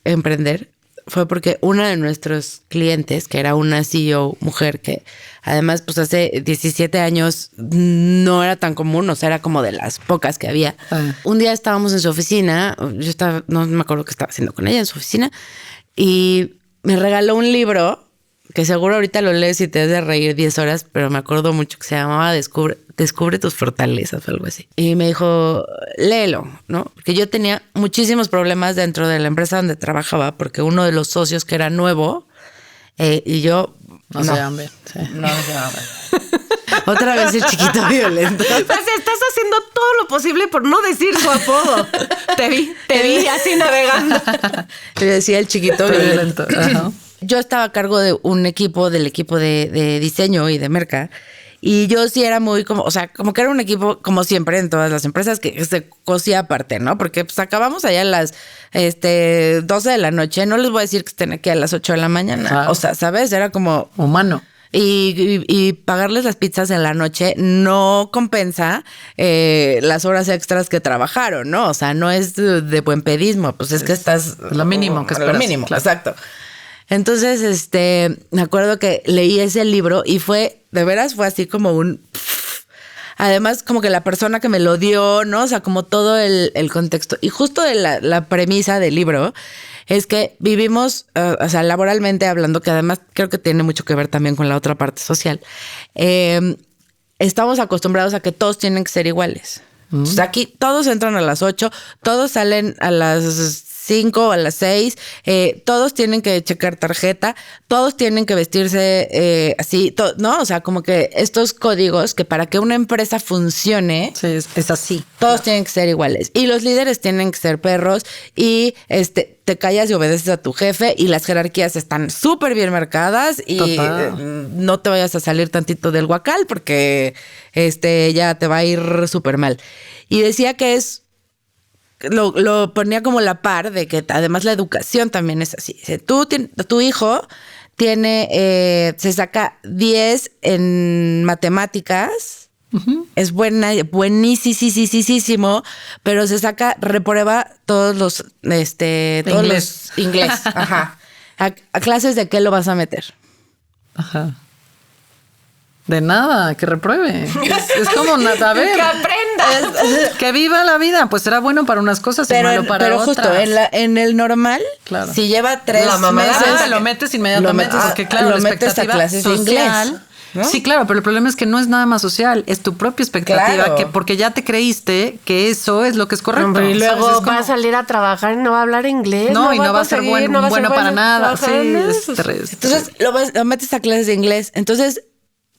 emprender, fue porque una de nuestros clientes, que era una CEO mujer, que además pues hace 17 años no era tan común, o sea, era como de las pocas que había. Un día estábamos en su oficina, no me acuerdo qué estaba haciendo con ella en su oficina, y me regaló un libro que seguro ahorita lo lees y te has de reír 10 horas, pero me acuerdo mucho que se llamaba Descubre tus fortalezas o algo así. Y me dijo, léelo, ¿no? Porque yo tenía muchísimos problemas dentro de la empresa donde trabajaba, porque uno de los socios que era nuevo y yo... No se llaman bien. Sí. No se llaman bien. Otra vez el chiquito violento. Pues estás haciendo todo lo posible por no decir su apodo. Te vi así navegando. Le decía el chiquito violento. Ajá. Yo estaba a cargo de un equipo, del equipo de diseño y de merca. Y yo sí era muy como que era un equipo, como siempre en todas las empresas, que se cosía aparte, ¿no? Porque pues acabamos allá a las 12 de la noche. No les voy a decir que estén aquí a las 8 de la mañana. O sea, ¿sabes? Era como... humano. Y pagarles las pizzas en la noche no compensa las horas extras que trabajaron, ¿no? O sea, no es de buen pedismo. Pues es que estás... Lo mínimo que esperas. Lo mínimo, claro. Exacto. Entonces, me acuerdo que leí ese libro y de veras fue así como un... Además, como que la persona que me lo dio, ¿no? O sea, como todo el contexto. Y justo de la premisa del libro es que vivimos, o sea, laboralmente hablando, que además creo que tiene mucho que ver también con la otra parte social, estamos acostumbrados a que todos tienen que ser iguales. O sea, aquí todos entran a las 8, todos salen a las 5 o a las 6, todos tienen que checar tarjeta, todos tienen que vestirse así, ¿no? O sea, como que estos códigos que para que una empresa funcione... Sí, es así. Todos tienen que ser iguales. Y los líderes tienen que ser perros y te callas y obedeces a tu jefe y las jerarquías están súper bien marcadas y no te vayas a salir tantito del guacal porque ya te va a ir súper mal. Y decía que lo ponía como la par de que además la educación también es así. Tu hijo se saca 10 en matemáticas es buenísimo, pero se reprueba todos los inglés. Ajá. ¿A clases de qué lo vas a meter? Ajá. De nada, que repruebe. Es como nada, a ver. Que aprenda. Que viva la vida. Pues será bueno para unas cosas y malo para otras. Pero justo en el normal, claro. Si lleva 3 meses... lo metes inmediatamente. Porque claro, lo la metes a expectativa clases de social, inglés. ¿No? Sí, claro, pero el problema es que no es nada más social, es tu propia expectativa, Claro. porque ya te creíste que eso es lo que es correcto. Hombre, y luego ¿sabes? Es va a salir a trabajar y no va a hablar inglés. No, y no va a ser conseguir, bueno para nada. Sí, Entonces lo metes a clases de inglés. Entonces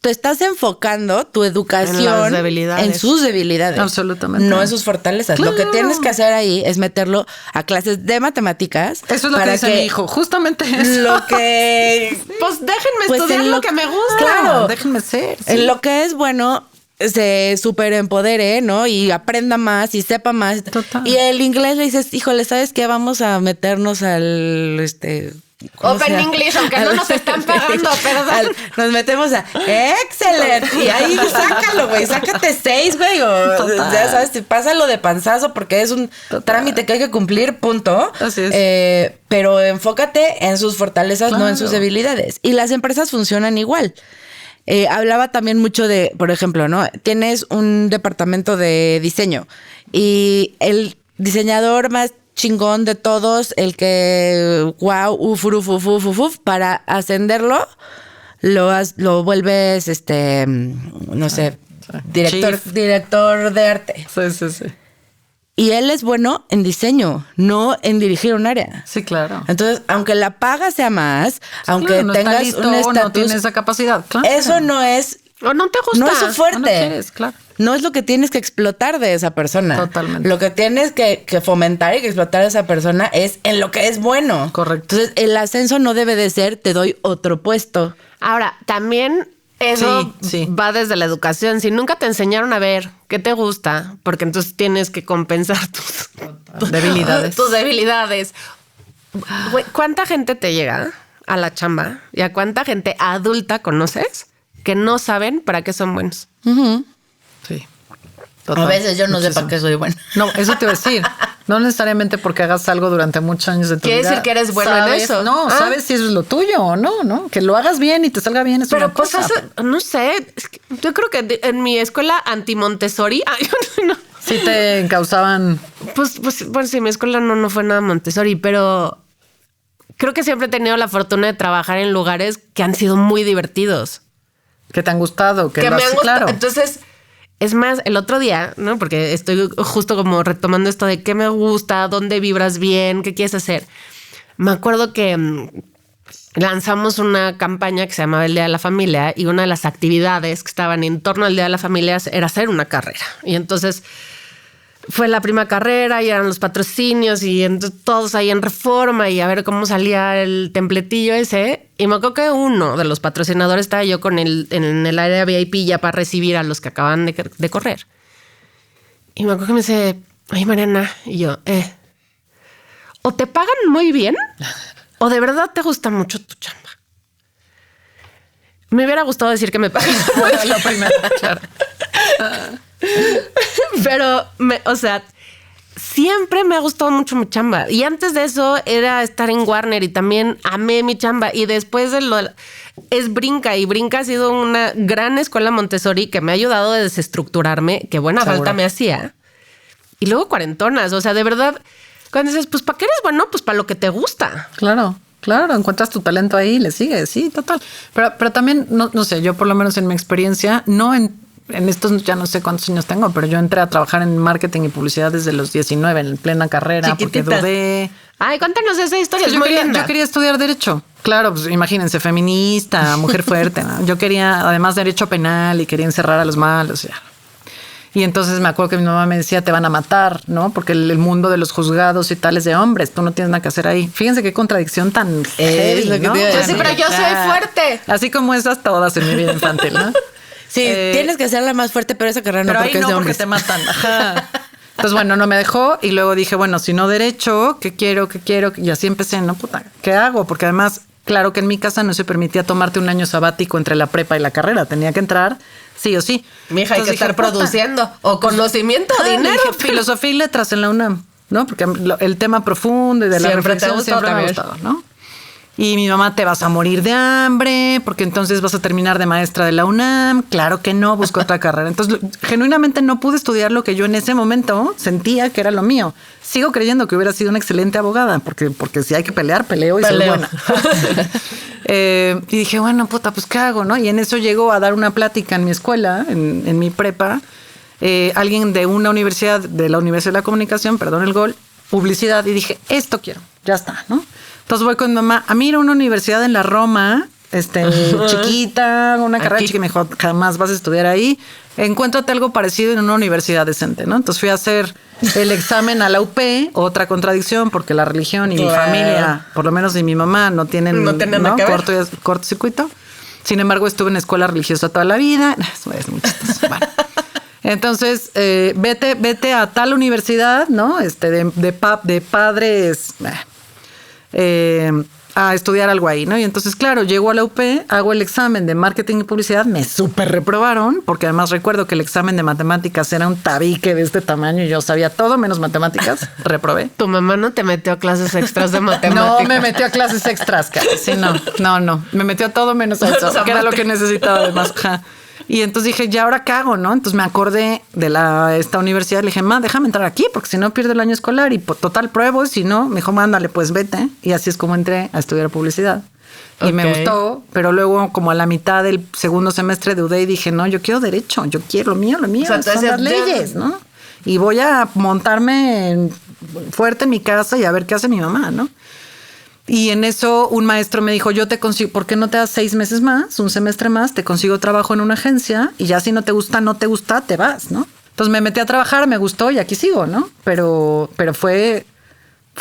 te estás enfocando tu educación En las debilidades. en sus debilidades. Absolutamente. No en sus fortalezas. Claro. Lo que tienes que hacer ahí es meterlo a clases de matemáticas. Eso es lo que para dice mi hijo, justamente eso. Lo que... Pues déjenme Pues estudiar en lo que me gusta. Claro. Déjenme ser. Sí. En lo que es bueno, se súper empodere, ¿no? Y aprenda más y sepa más. Total. Y el inglés le dices, híjole, ¿sabes qué? Vamos a meternos al ¿cómo se Open llama? English, aunque no nos están pagando, pero nos metemos a Excellent. Y ahí sácalo, güey. Sácate 6, güey. O Total. ya sabes, pásalo de panzazo porque es un trámite que hay que cumplir, punto. Así es. Pero enfócate en sus fortalezas, no en sus Claro. debilidades. Y las empresas funcionan igual. Hablaba también mucho de, por ejemplo, ¿no? Tienes un departamento de diseño y el diseñador más chingón de todos, el que wow, para ascenderlo, lo vuelves no sé, director de arte. Sí. Y él es bueno en diseño, no en dirigir un área. Sí, claro. Entonces, aunque la paga sea más, aunque Claro, no está tengas listo, un no estatus, tiene esa capacidad. Claro. eso no es, o no te gusta. no es su fuerte. O no quieres, claro. No es lo que tienes que explotar de esa persona. Totalmente. Lo que tienes que fomentar y que explotar de esa persona es en lo que es bueno. Correcto. Entonces, el ascenso no debe de ser, te doy otro puesto. Ahora, también eso Sí. va desde la educación. Si nunca te enseñaron a ver qué te gusta, porque entonces tienes que compensar tus Debilidades. tus debilidades. Güey, ¿cuánta gente te llega a la chamba y a cuánta gente adulta conoces que no saben para qué son buenos? Sí. A Total. veces yo no sé Muchísimo. para qué soy buena. No, eso te iba a decir. No necesariamente porque hagas algo durante muchos años de tu Quiere vida. decir que eres bueno en sabes- eso. No, Ah. sabes si eso es lo tuyo o no, ¿no? Que lo hagas bien y te salga bien es Pero una pues cosa. no sé, es que yo creo que en mi escuela anti-Montessori, no. Sí te encausaban. Pues sí, mi escuela no fue nada Montessori, pero creo que siempre he tenido la fortuna de trabajar en lugares que han sido muy divertidos. Que te han gustado, que Que lo me has- han gustado. claro. Entonces, es más, el otro día, ¿no? Porque estoy justo como retomando esto de qué me gusta, dónde vibras bien, qué quieres hacer. Me acuerdo que lanzamos una campaña que se llamaba El Día de la Familia y una de las actividades que estaban en torno al Día de la Familia era hacer una carrera. Y entonces fue la primera carrera y eran los patrocinios y entonces todos ahí en Reforma y a ver cómo salía el templetillo ese. Y me acuerdo que uno de los patrocinadores estaba yo en el área VIP ya para recibir a los que acaban de correr. Y me acuerdo que me dice, ay Mariana, y yo, o te pagan muy bien o de verdad te gusta mucho tu chamba. Me hubiera gustado decir que me pagan muy bien. Lo primero, claro. Pero, o sea, siempre me ha gustado mucho mi chamba. Y antes de eso era estar en Warner y también amé mi chamba. Y después es Brinca. Y Brinca ha sido una gran escuela Montessori que me ha ayudado a desestructurarme, que buena Seguro. falta me hacía. Y luego cuarentonas. O sea, de verdad, cuando dices, pues, ¿para qué eres bueno? Pues para lo que te gusta. Claro, encuentras tu talento ahí, le sigues, sí, total. Pero también, no sé, yo por lo menos en mi experiencia, no en estos ya no sé cuántos años tengo, pero yo entré a trabajar en marketing y publicidad desde los 19, en plena carrera, Chiquitita. porque dudé. Ay, cuéntanos esa historia. Pues Es muy yo linda. quería estudiar Derecho. Claro, pues imagínense, feminista, mujer fuerte, ¿no? Yo quería, además, Derecho Penal y quería encerrar a los malos, ya. Y entonces me acuerdo que mi mamá me decía, te van a matar, ¿no? Porque el mundo de los juzgados y tal es de hombres, tú no tienes nada que hacer ahí. Fíjense qué contradicción tan heavy, lo que ¿no? te iba a Pues sí, decir. pero yo soy fuerte. Así como esas todas en mi vida infantil, ¿no? Sí, tienes que hacerla más fuerte, pero esa carrera no Pero porque ahí es no, de porque hombres. te matan. Ajá. Entonces, bueno, no me dejó y luego dije, bueno, si no Derecho, ¿qué quiero? Y así empecé, ¿no? Puta, ¿qué hago? Porque además Claro que en mi casa no se permitía tomarte un año sabático entre la prepa y la carrera. Tenía que entrar sí o sí. Mija, hay que estar produciendo o conocimiento, dinero. Dije, filosofía y letras en la UNAM, ¿no? Porque el tema profundo y de la reflexión siempre me ha gustado, ¿no? Y mi mamá, te vas a morir de hambre, porque entonces vas a terminar de maestra de la UNAM. Claro que no, busco otra carrera. Entonces, genuinamente no pude estudiar lo que yo en ese momento sentía que era lo mío. Sigo creyendo que hubiera sido una excelente abogada, porque si hay que pelear, peleo y soy buena. Y dije, bueno, puta, pues ¿qué hago, no? Y en eso llegó a dar una plática en mi escuela, en mi prepa, alguien de una universidad, de la Universidad de la Comunicación, perdón el gol, publicidad, y dije, esto quiero, ya está, ¿no? Entonces voy con mi mamá a ir a una universidad en la Roma, chiquita, una carrera chiquita, me dijo, jamás vas a estudiar ahí, encuéntrate algo parecido en una universidad decente, ¿no? Entonces fui a hacer el examen a la UP, otra contradicción, porque la religión y mi familia, por lo menos y mi mamá, no tienen nada que ver. Cortocircuito. Sin embargo, estuve en escuela religiosa toda la vida. Es muy chistoso. Bueno. Entonces, vete a tal universidad, ¿no? De padres... a estudiar algo ahí, ¿no? Y entonces, claro, llego a la UP, hago el examen de marketing y publicidad, me súper reprobaron, porque además recuerdo que el examen de matemáticas era un tabique de este tamaño y yo sabía todo menos matemáticas, reprobé. ¿Tu mamá no te metió a clases extras de matemáticas? No, me metió a clases extras, cara. Sí, no, me metió a todo menos a eso, que era lo que necesitaba además. Y entonces dije, ¿ya ahora qué hago, no? Entonces me acordé de esta universidad. Le dije, ma, déjame entrar aquí porque si no pierdo el año escolar y total pruebo. Y si no, me dijo, mándale, pues vete. Y así es como entré a estudiar publicidad. Y me gustó, pero luego como a la mitad del segundo semestre dudé y dije, no, yo quiero derecho, yo quiero lo mío, o sea, son las leyes, ¿no? Y voy a montarme fuerte en mi casa y a ver qué hace mi mamá, ¿no? Y en eso un maestro me dijo, yo te consigo, ¿por qué no te das 6 meses más, un semestre más? Te consigo trabajo en una agencia y ya si no te gusta, te vas, ¿no? Entonces me metí a trabajar, me gustó y aquí sigo, ¿no? Pero fue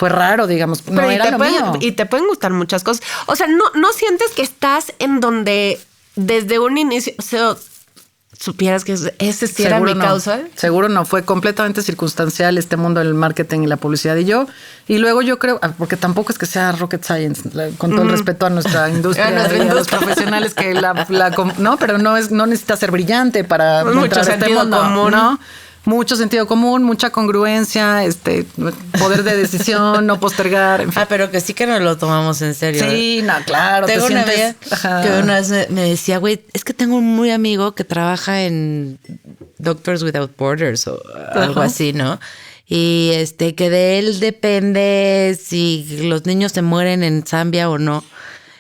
raro, digamos, pero no era lo mío. Y te pueden gustar muchas cosas. O sea, no sientes que estás en donde desde un inicio... O sea, supieras que ese sí era mi causa. Seguro no, fue completamente circunstancial este mundo del marketing y la publicidad. Y luego yo creo, porque tampoco es que sea rocket science, con todo el respeto a nuestra industria, a los profesionales que no, pero no necesita ser brillante para mucho sentido común, ¿no? Mucho sentido común, mucha congruencia, poder de decisión, no postergar. En fin. Pero que sí que nos lo tomamos en serio. Sí, no, claro. Tengo una amiga que una vez me decía, güey, es que tengo un muy amigo que trabaja en Doctors Without Borders o algo así, ¿no? Y que de él depende si los niños se mueren en Zambia o no.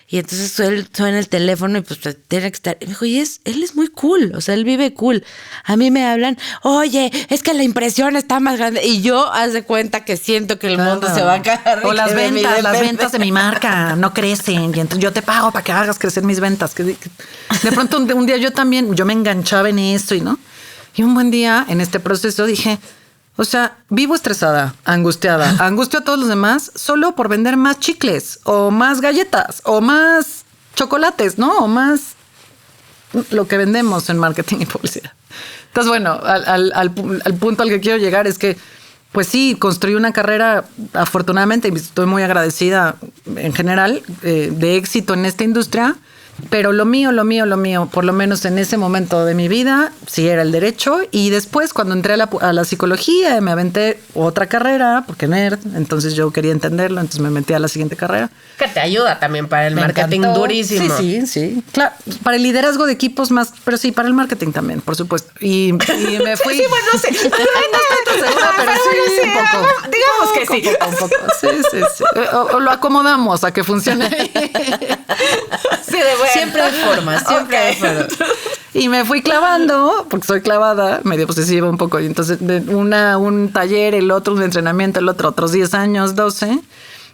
Y entonces él suena el teléfono y pues tiene que estar. Y me dijo, él es muy cool, o sea, él vive cool. A mí me hablan, oye, es que la impresión está más grande. Y yo, haz de cuenta que siento que el mundo se va a caer. O las ventas de mi marca no crecen. Y entonces yo te pago para que hagas crecer mis ventas. De pronto un día yo me enganchaba en eso, ¿no? Y un buen día en este proceso dije... O sea, vivo estresada, angustiada. Angustio a todos los demás solo por vender más chicles o más galletas o más chocolates, ¿no? O más lo que vendemos en marketing y publicidad. Entonces, bueno, al punto al que quiero llegar es que, pues sí, construí una carrera, afortunadamente, y estoy muy agradecida en general, de éxito en esta industria. Pero lo mío, por lo menos en ese momento de mi vida, sí era el derecho. Y después, cuando entré a la psicología, me aventé otra carrera, porque nerd, entonces yo quería entenderlo, entonces me metí a la siguiente carrera. Que te ayuda también para el marketing durísimo. Sí. Claro, para el liderazgo de equipos más, pero sí, para el marketing también, por supuesto. Y me fui... Sí, bueno, no sé. No estoy segura, pero sí, un poco. Digamos que sí. Un poco. Sí. O lo acomodamos a que funcione. Sí, de bueno. Siempre hay formas, hay formas. Y me fui clavando, porque soy clavada, medio posesiva un poco. Y entonces, un taller, el otro, un entrenamiento, el otro, otros 10 años, 12.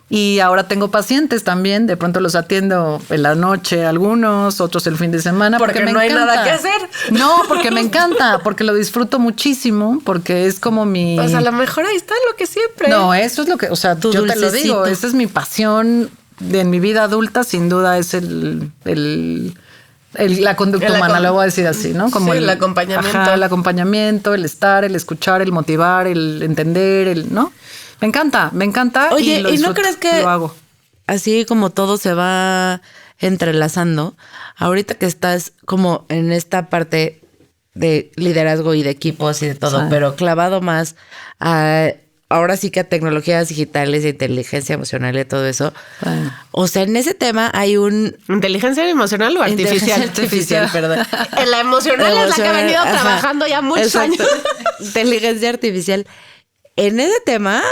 Y ahora tengo pacientes también, de pronto los atiendo en la noche algunos, otros el fin de semana. Porque me encanta. Nada que hacer. No, porque me encanta, porque lo disfruto muchísimo, porque es como mi... Pues a lo mejor ahí está lo que siempre. No, eso es lo que, o sea, yo te lo digo, esa es mi pasión en mi vida adulta, sin duda es la conducta humana, lo voy a decir así, ¿no? Como el acompañamiento. Ajá, el acompañamiento, el estar, el escuchar, el motivar, el entender, ¿no? Me encanta. Oye, ¿y no crees que lo hago? así como todo se va entrelazando, ahorita que estás como en esta parte de liderazgo y de equipos y de todo, pero clavado más a ahora sí que a tecnologías digitales, de inteligencia emocional y todo eso. O sea, en ese tema hay un... ¿Inteligencia emocional o artificial? Artificial, perdón. En la emocional es la que ha venido trabajando ya muchos años. Inteligencia artificial. En ese tema,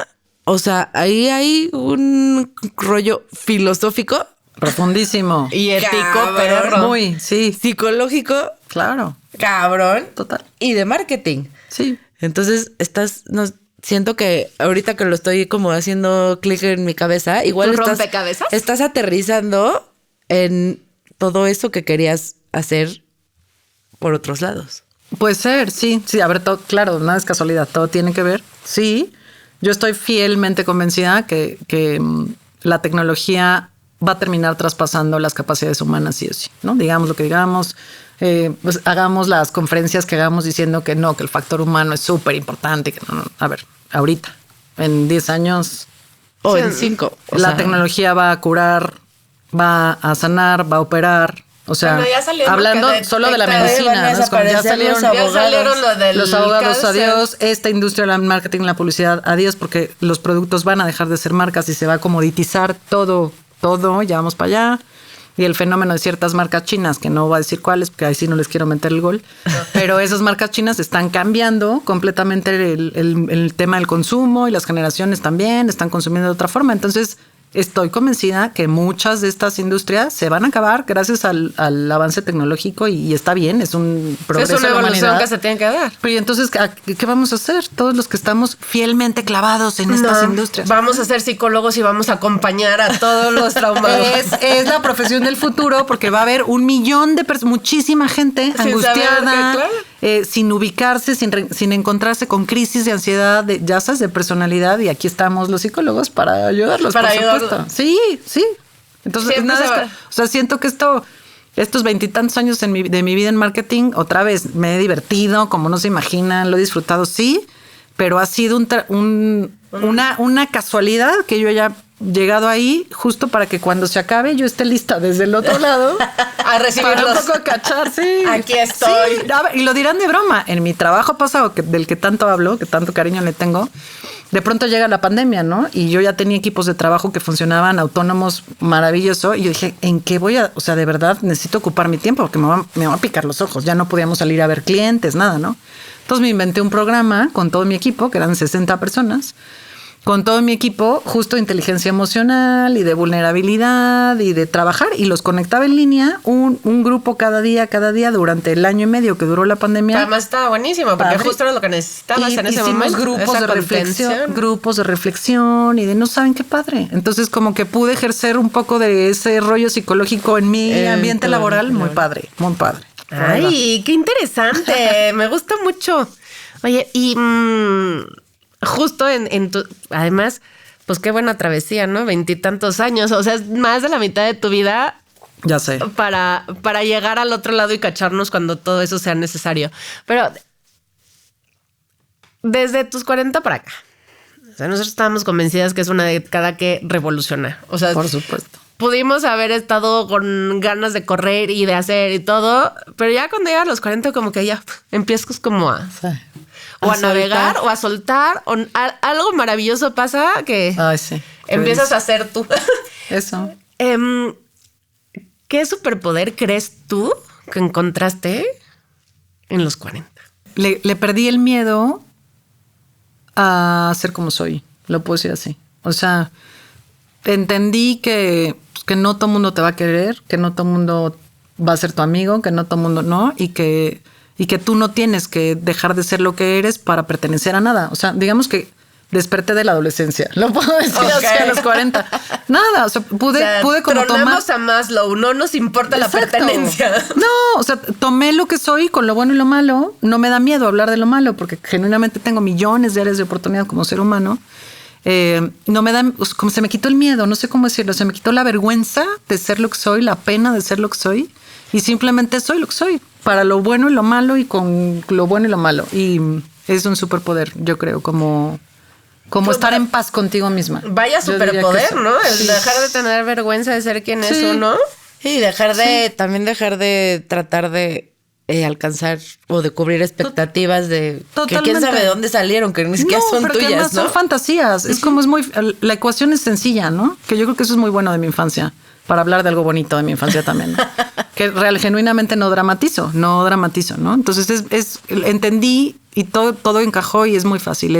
o sea, ahí hay un rollo filosófico. Profundísimo. Y ético, Cabrón. pero Muy, sí. Psicológico. Claro. Cabrón. Total. Y de marketing. Sí. Entonces, siento que ahorita que lo estoy como haciendo clic en mi cabeza, igual estás aterrizando en todo eso que querías hacer por otros lados. Puede ser, sí. Sí, a ver, claro, nada es casualidad, todo tiene que ver. Sí, yo estoy fielmente convencida que la tecnología va a terminar traspasando las capacidades humanas sí o sí, ¿no? Digamos lo que digamos, pues hagamos las conferencias que hagamos diciendo que no, que el factor humano es súper importante. Que no. A ver, ahorita, en 10 años o en 5. La tecnología va a curar, va a sanar, va a operar. O sea, bueno, hablando solo de la medicina, ¿no? Es como ya salieron los abogados, adiós, esta industria del marketing, la publicidad, adiós, porque los productos van a dejar de ser marcas y se va a comoditizar todo, ya vamos para allá. Y el fenómeno de ciertas marcas chinas, que no voy a decir cuáles, porque ahí sí no les quiero meter el gol, pero esas marcas chinas están cambiando completamente el tema del consumo y las generaciones también están consumiendo de otra forma. Entonces, estoy convencida que muchas de estas industrias se van a acabar gracias al avance tecnológico y está bien, es un progreso es una de la evolución humanidad que se tiene que dar. Pero ¿y entonces qué vamos a hacer? Todos los que estamos fielmente clavados en estas industrias. Vamos a ser psicólogos y vamos a acompañar a todos los traumados. Es la profesión del futuro porque va a haber 1 millón de personas, muchísima gente Sin angustiada, saber sin ubicarse, sin encontrarse con crisis de ansiedad, ya sabes, de personalidad, y aquí estamos los psicólogos para ayudarlos, por supuesto. Sí. Entonces, o sea, siento que estos 20 y tantos años de mi vida en marketing, otra vez me he divertido, como no se imaginan, lo he disfrutado, sí, pero ha sido una casualidad que yo haya llegado ahí justo para que cuando se acabe yo esté lista desde el otro lado a recibirlos. Para un poco cachar, sí. Aquí estoy. Sí, y lo dirán de broma. En mi trabajo pasado, del que tanto hablo, que tanto cariño le tengo, de pronto llega la pandemia, ¿no? Y yo ya tenía equipos de trabajo que funcionaban autónomos, maravilloso. Y yo dije, ¿en qué voy a...? O sea, de verdad necesito ocupar mi tiempo porque me va a picar los ojos. Ya no podíamos salir a ver clientes, nada, ¿no? Entonces me inventé un programa con todo mi equipo, que eran 60 personas, con todo mi equipo, justo de inteligencia emocional y de vulnerabilidad y de trabajar, y los conectaba en línea, un grupo cada día, durante el año y medio que duró la pandemia. Además estaba buenísimo, porque justo era lo que necesitabas en ese momento. Grupos de reflexión y de no saben qué padre. Entonces como que pude ejercer un poco de ese rollo psicológico en mi ambiente laboral, muy padre, muy padre. Ay, qué interesante, me gusta mucho. Oye, y... justo en tu... Además, pues qué buena travesía, ¿no? 20 y tantos años. O sea, es más de la mitad de tu vida. Ya sé. Para llegar al otro lado y cacharnos cuando todo eso sea necesario. Pero desde tus 40 para acá. O sea, nosotros estábamos convencidas que es una década que revoluciona. O sea, por supuesto. Pudimos haber estado con ganas de correr y de hacer y todo. Pero ya cuando llegas a los 40 como que ya empiezas como a... Sí. O a navegar, o a soltar, o algo maravilloso pasa que empiezas a hacer tú. Eso. ¿Qué superpoder crees tú que encontraste en los 40? Le perdí el miedo a ser como soy, lo puedo decir así. O sea, entendí que no todo mundo te va a querer, que no todo mundo va a ser tu amigo, que no todo mundo no, y que tú no tienes que dejar de ser lo que eres para pertenecer a nada. O sea, digamos que desperté de la adolescencia. Lo puedo decir así a los 40. Nada, o sea, pude como tomar... a Maslow, no nos importa la pertenencia. No, o sea, tomé lo que soy con lo bueno y lo malo. No me da miedo hablar de lo malo porque genuinamente tengo millones de áreas de oportunidad como ser humano. No me da, como se me quitó el miedo, no sé cómo decirlo, se me quitó la vergüenza de ser lo que soy, la pena de ser lo que soy, y simplemente soy lo que soy, para lo bueno y lo malo y con lo bueno y lo malo. Y es un superpoder, yo creo, como Como estar en paz contigo misma. Vaya Yo diría que superpoder, eso. ¿no? El Sí. dejar de tener vergüenza de ser quien es Sí. uno. Y también dejar de tratar de alcanzar o de cubrir expectativas de que quién Totalmente. sabe de dónde salieron, que ni siquiera son pero que tuyas, además ¿no? son fantasías. Es como la ecuación es sencilla, ¿no? Que yo creo que eso es muy bueno de mi infancia. Para hablar de algo bonito de mi infancia también, ¿no? Que genuinamente no dramatizo, ¿no? Entonces entendí y todo encajó y es muy fácil.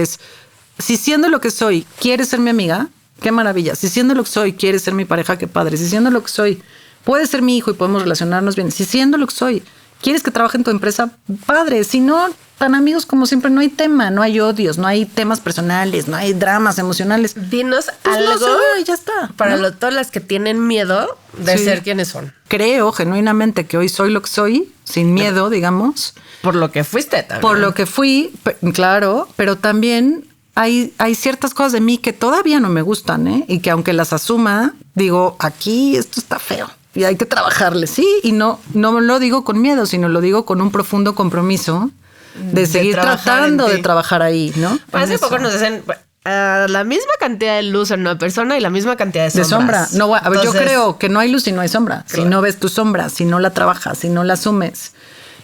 Si siendo lo que soy, quieres ser mi amiga, qué maravilla. Si siendo lo que soy, quieres ser mi pareja, qué padre. Si siendo lo que soy, puedes ser mi hijo y podemos relacionarnos bien. Si siendo lo que soy, quieres que trabaje en tu empresa, padre. Si no, tan amigos como siempre, no hay tema, no hay odios, no hay temas personales, no hay dramas emocionales. Dinos Pues algo no sé, ya está, para ¿no? todas las que tienen miedo de Sí. ser quienes son. Creo genuinamente que hoy soy lo que soy, sin miedo, digamos, Por lo que fuiste también. por lo que fui, claro, pero también hay ciertas cosas de mí que todavía no me gustan, ¿eh? Y que aunque las asuma, digo, aquí esto está feo y hay que trabajarle, sí, y no lo digo con miedo, sino lo digo con un profundo compromiso de seguir trabajar tratando en ti. de trabajar ahí, ¿no? Hace En poco eso. nos dicen la misma cantidad de luz en una persona y la misma cantidad de De sombras. sombra. No, a ver, yo Entonces, creo que no hay luz y no hay sombra. Si Claro. no ves tu sombra, si no la trabajas, si no la asumes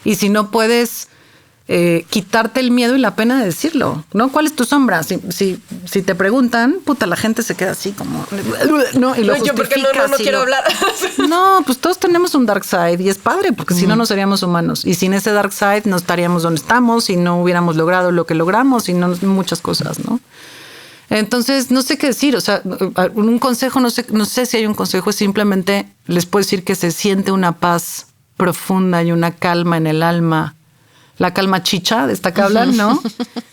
y si no puedes quitarte el miedo y la pena de decirlo, ¿no? ¿Cuál es tu sombra? Si te preguntan, puta, la gente se queda así como, ¿no? Y lo No, yo porque justificas no y quiero lo- hablar. No, pues todos tenemos un dark side y es padre porque si no, no seríamos humanos. Y sin ese dark side no estaríamos donde estamos y no hubiéramos logrado lo que logramos y no muchas cosas, ¿no? Entonces, no sé qué decir. O sea, un consejo, no sé si hay un consejo, es simplemente les puedo decir que se siente una paz profunda y una calma en el alma. La calma chicha de esta que hablan, ¿no?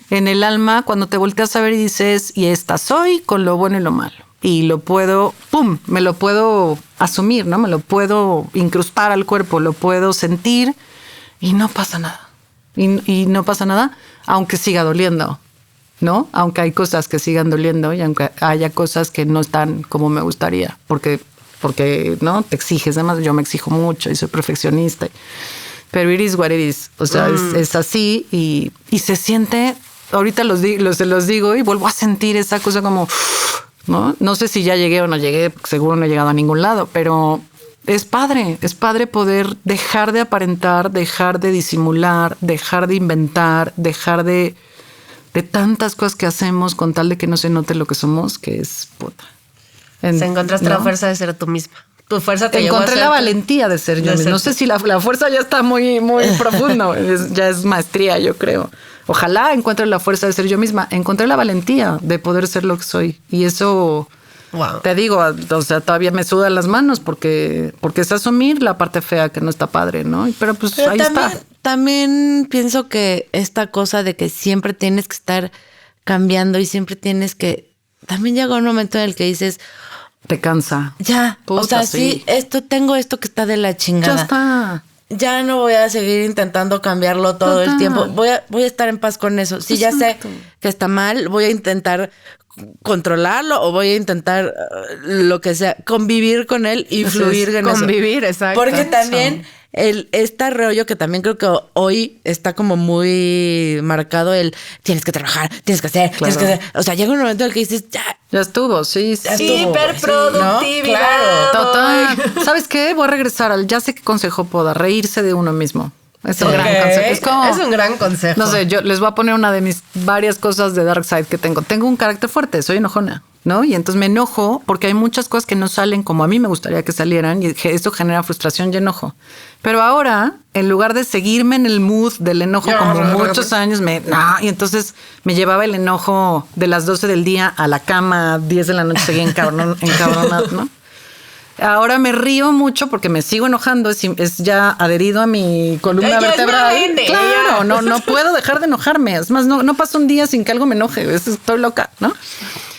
En el alma, cuando te volteas a ver y dices, y esta soy con lo bueno y lo malo. Y lo puedo, ¡pum!, me lo puedo asumir, ¿no? Me lo puedo incrustar al cuerpo, lo puedo sentir y no pasa nada. Y no pasa nada, aunque siga doliendo, ¿no? Aunque hay cosas que sigan doliendo y aunque haya cosas que no están como me gustaría, porque ¿no? Te exiges, además yo me exijo mucho y soy perfeccionista. Pero it is what it is. O sea, es así y se siente, ahorita se los digo y vuelvo a sentir esa cosa como, ¿no? No sé si ya llegué o no llegué, seguro no he llegado a ningún lado, pero es padre poder dejar de aparentar, dejar de disimular, dejar de inventar, dejar de tantas cosas que hacemos con tal de que no se note lo que somos, que es puta. Se encontraste ¿no? la fuerza de ser tú misma. Tu fuerza te llevó a Encontré ser la tú. valentía de ser yo De misma. ser No sé tú. si la fuerza ya está muy, muy profundo. Ya es maestría, yo creo. Ojalá encuentre la fuerza de ser yo misma. Encontré la valentía de poder ser lo que soy. Y eso, Wow. te digo, o sea, todavía me sudan las manos porque es asumir la parte fea que no está padre, ¿no? Pero pues Pero ahí está. también pienso que esta cosa de que siempre tienes que estar cambiando y siempre tienes que... También llega un momento en el que dices, Te cansa. ya, o Puta, sea, sí, tengo esto que está de la chingada. Ya está. Ya no voy a seguir intentando cambiarlo todo el Total. tiempo. Voy a estar en paz con eso. Si ya sé Exacto. que está mal, voy a intentar controlarlo o voy a intentar lo que sea, convivir con él y Así fluir es, en eso. convivir, exacto. Porque también este rollo que también creo que hoy está como muy marcado tienes que trabajar, tienes que hacer, tienes que hacer. O sea, llega un momento en el que dices, ya estuvo, sí. Ya estuvo. Hiperproductividad. ¿no? Claro. Total. ¿Sabes qué? Voy a regresar al, ya sé qué consejo puedo dar, reírse de uno mismo. Es un Ok. gran consejo. Es como, Es un gran consejo. no sé, yo les voy a poner una de mis varias cosas de dark side que tengo. Tengo un carácter fuerte, soy enojona, ¿no? Y entonces me enojo porque hay muchas cosas que no salen como a mí me gustaría que salieran y eso genera frustración y enojo. Pero ahora, en lugar de seguirme en el mood del enojo como muchos años, y entonces me llevaba el enojo de las 12 del día a la cama, 10 de la noche seguía encabronada, ¿no? Ahora me río mucho porque me sigo enojando, es ya adherido a mi columna Ya es vertebral. mente, Claro, ya. no puedo dejar de enojarme. Es más, no pasa un día sin que algo me enoje. Estoy loca, ¿no?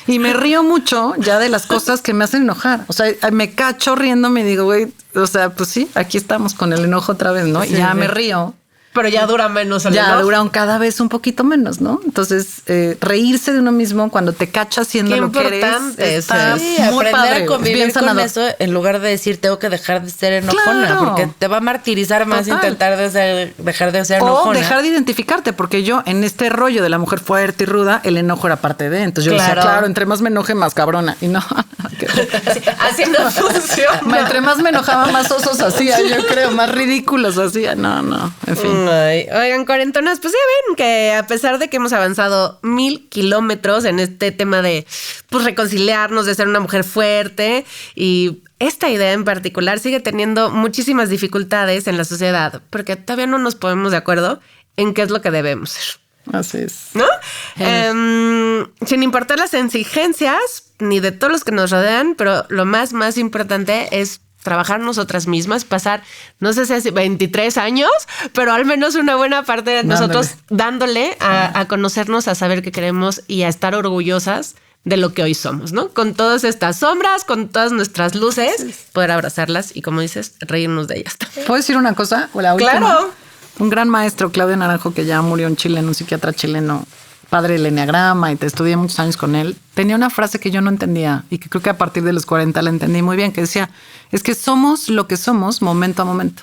Y me río mucho ya de las cosas que me hacen enojar. O sea, me cacho riéndome y digo, güey, o sea, pues sí, aquí estamos con el enojo otra vez, ¿no? Y ya me río. Pero ya dura menos el ya enojo. dura cada vez un poquito menos, ¿no? Entonces, reírse de uno mismo cuando te cachas siendo Qué lo que eres. importante Está Sí, muy aprender padre, a convivir bien con sanador. eso en lugar de decir tengo que dejar de ser enojona, Claro. porque te va a martirizar más Total. intentar dejar de ser O enojona. dejar de identificarte, porque yo en este rollo de la mujer fuerte y ruda, el enojo era parte de. Entonces yo Claro. decía, claro, entre más me enoje, más cabrona. Y no, Así no funciona. entre más me enojaba, más osos hacía, yo creo, más ridículos hacía. No, en fin. Ay, oigan, cuarentonas, pues ya ven que a pesar de que hemos avanzado 1000 kilómetros en este tema de pues reconciliarnos, de ser una mujer fuerte, y esta idea en particular sigue teniendo muchísimas dificultades en la sociedad, porque todavía no nos ponemos de acuerdo en qué es lo que debemos ser, Así es. ¿no? Sin importar las exigencias ni de todos los que nos rodean, pero lo más importante es trabajar nosotras mismas, pasar, no sé si hace 23 años, pero al menos una buena parte de nosotros dándole a conocernos, a saber qué queremos y a estar orgullosas de lo que hoy somos, ¿no? Con todas estas sombras, con todas nuestras luces, poder abrazarlas y, como dices, reírnos de ellas. ¿Puedo decir una cosa? La última. Claro. Un gran maestro, Claudio Naranjo, que ya murió en Chile, un psiquiatra chileno, padre del enneagrama, y te estudié muchos años con él, tenía una frase que yo no entendía y que creo que a partir de los 40 la entendí muy bien, que decía, es que somos lo que somos momento a momento.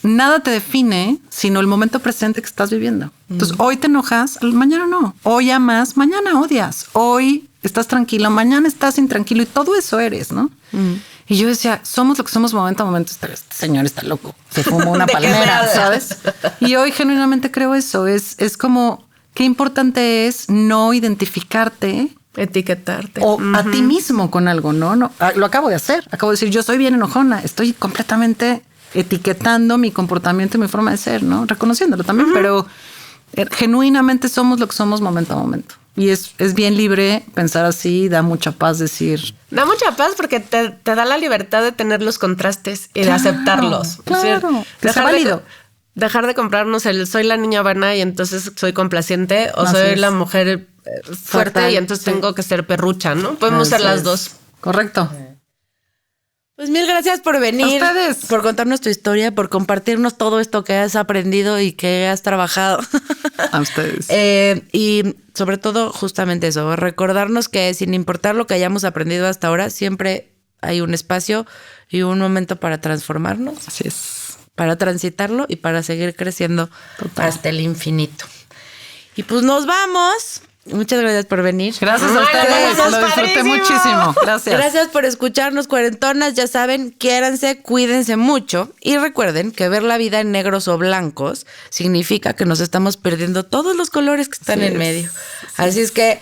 Nada te define sino el momento presente que estás viviendo. Entonces, hoy te enojas, mañana no. Hoy amas, mañana odias. Hoy estás tranquilo, mañana estás intranquilo y todo eso eres, ¿no? Y yo decía, somos lo que somos momento a momento. Este señor está loco. Se fumó una ¿De qué me palmera, hablas? ¿sabes? Y hoy genuinamente creo eso. Es como, qué importante es no identificarte Etiquetarte. o a ti mismo con algo, ¿no? Lo acabo de hacer. Acabo de decir, yo soy bien enojona. Estoy completamente etiquetando mi comportamiento y mi forma de ser, ¿no? Reconociéndolo también, pero genuinamente somos lo que somos momento a momento. Y es bien libre pensar así, da mucha paz decir. Da mucha paz porque te da la libertad de tener los contrastes y de aceptarlos. Claro, que sea válido. Dejar de comprarnos soy la niña buena y entonces soy complaciente, o Así soy es. la mujer fuerte Fatal, y entonces sí. tengo que ser perrucha, ¿no? Podemos ser Así las es. dos. Correcto. Pues mil gracias por venir, A ustedes. por contarnos tu historia, por compartirnos todo esto que has aprendido y que has trabajado. A ustedes. Y sobre todo justamente eso, recordarnos que sin importar lo que hayamos aprendido hasta ahora, siempre hay un espacio y un momento para transformarnos, Así es. para transitarlo y para seguir creciendo hasta el infinito. Y pues nos vamos. Muchas gracias por venir. Gracias a Ay, ustedes. eso es Lo disfruté padrísimo. muchísimo. Gracias. Gracias por escucharnos, cuarentonas. Ya saben, quiéranse, cuídense mucho y recuerden que ver la vida en negros o blancos significa que nos estamos perdiendo todos los colores que están en medio. Así es que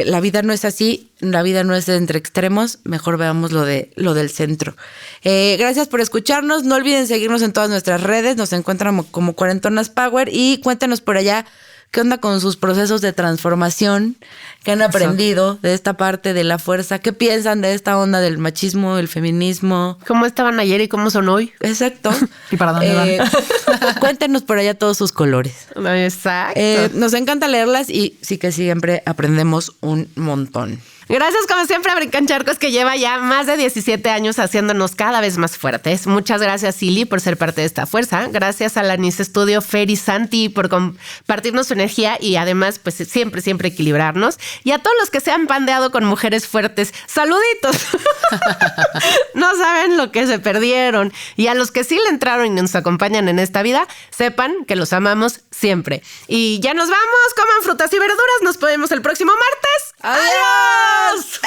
la vida no es así, la vida no es entre extremos, mejor veamos lo del centro. Gracias por escucharnos, no olviden seguirnos en todas nuestras redes, nos encuentran como Cuarentonas Power y cuéntenos por allá qué onda con sus procesos de transformación, qué han aprendido de esta parte de la fuerza, qué piensan de esta onda del machismo, el feminismo. ¿Cómo estaban ayer y cómo son hoy? Exacto. ¿Y para dónde van? Cuéntenos por allá todos sus colores. Exacto. Nos encanta leerlas y sí que siempre aprendemos un montón. Gracias, como siempre, a Brincancharcos, que lleva ya más de 17 años haciéndonos cada vez más fuertes. Muchas gracias, Silly, por ser parte de esta fuerza. Gracias a la Nice Studio, Fer y Santi, por compartirnos su energía y además, pues siempre equilibrarnos. Y a todos los que se han pandeado con mujeres fuertes, ¡saluditos! No saben lo que se perdieron. Y a los que sí le entraron y nos acompañan en esta vida, sepan que los amamos siempre. Y ya nos vamos, coman frutas y verduras. Nos vemos el próximo martes. ¡Adiós!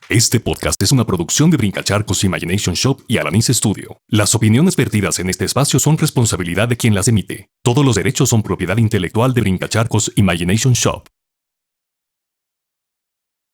Este podcast es una producción de Brincacharcos Imagination Shop y Alanis Studio. Las opiniones vertidas en este espacio son responsabilidad de quien las emite. Todos los derechos son propiedad intelectual de Brincacharcos Imagination Shop.